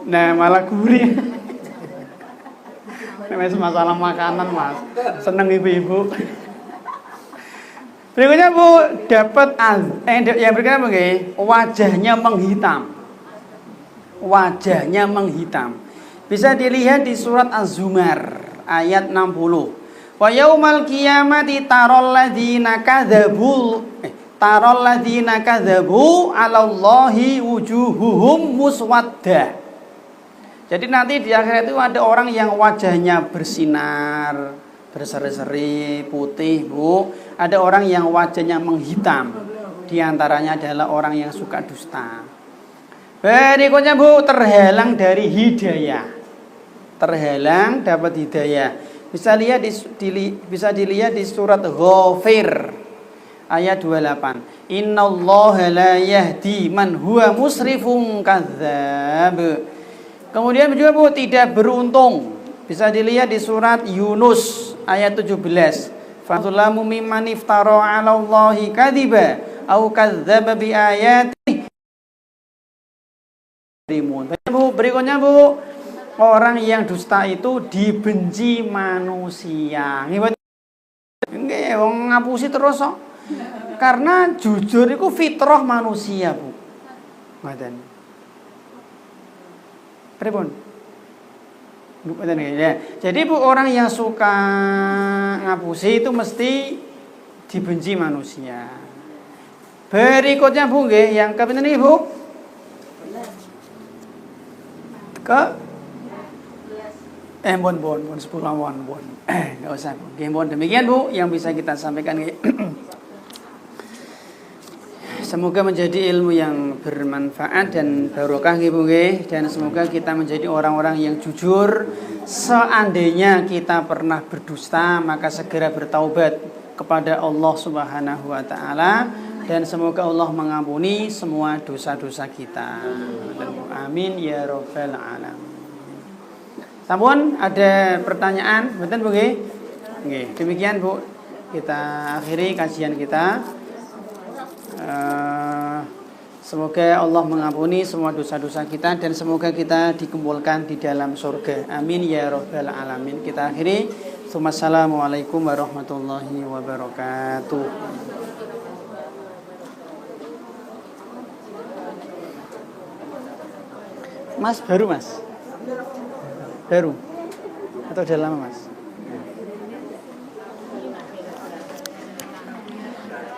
Nah, malah gurih. Nek masalah makanan, Mas. Seneng ibu-ibu. Berikutnya, Bu, dapat yang berikutnya apa nggih? Wajahnya menghitam. Wajahnya menghitam. Bisa dilihat di surat Az-Zumar ayat 60. Wa yaumal qiyamati taral ladzina kadzabu 'alallahi wujuhuhum muswaddah. Jadi nanti di akhirat itu ada orang yang wajahnya bersinar, berseri-seri, putih, Bu. Ada orang yang wajahnya menghitam. Di antaranya adalah orang yang suka dusta. Berikutnya, Bu, terhalang dari hidayah. Terhalang dapat hidayah. Bisa dilihat di surat Ghafir ayat 28. Innallaha la yahdi man huwa musrifun kadzdzab. Kemudian juga, Bu, tidak beruntung. Bisa dilihat di surat Yunus ayat 17. Fadzulamu mimman iftara 'alallahi kadziba au kadzdzaba bi ayati. Bu, berikutnya, Bu, orang yang dusta itu dibenci manusia. Nggih, wong ngapusi terus kok. Karena jujur itu fitrah manusia, Bu. Ngoten. Pripun? Ya. Jadi, Bu, orang yang suka ngapusi itu mesti dibenci manusia. Berikutnya, Bu, nggih, yang kapiten iki, Bu. Bon 10 bon. Enggak usah. Nggih, bon. Demikian, Bu, yang bisa kita sampaikan. Semoga menjadi ilmu yang bermanfaat dan barokah, Bu, dan semoga kita menjadi orang-orang yang jujur. Seandainya kita pernah berdusta, maka segera bertaubat kepada Allah Subhanahu wa taala, dan semoga Allah mengampuni semua dosa-dosa kita. Amin ya rabbal alamin. Sampun ada pertanyaan? Mboten, Bu, nggih? Nggih, demikian, Bu. Kita akhiri kajian kita. Semoga Allah mengampuni semua dosa-dosa kita dan semoga kita dikumpulkan di dalam surga. Amin ya rabbal alamin. Kita akhiri. Assalamualaikum warahmatullahi wabarakatuh. Mas, baru, Mas? Baru? Atau udah lama, Mas?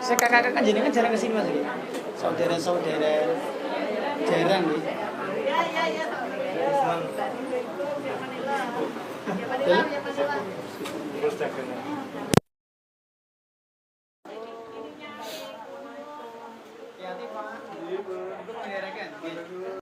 Saya kakak-kakak jenengan jarang kesini, Mas. Saudara-saudara jarang nih. Ya.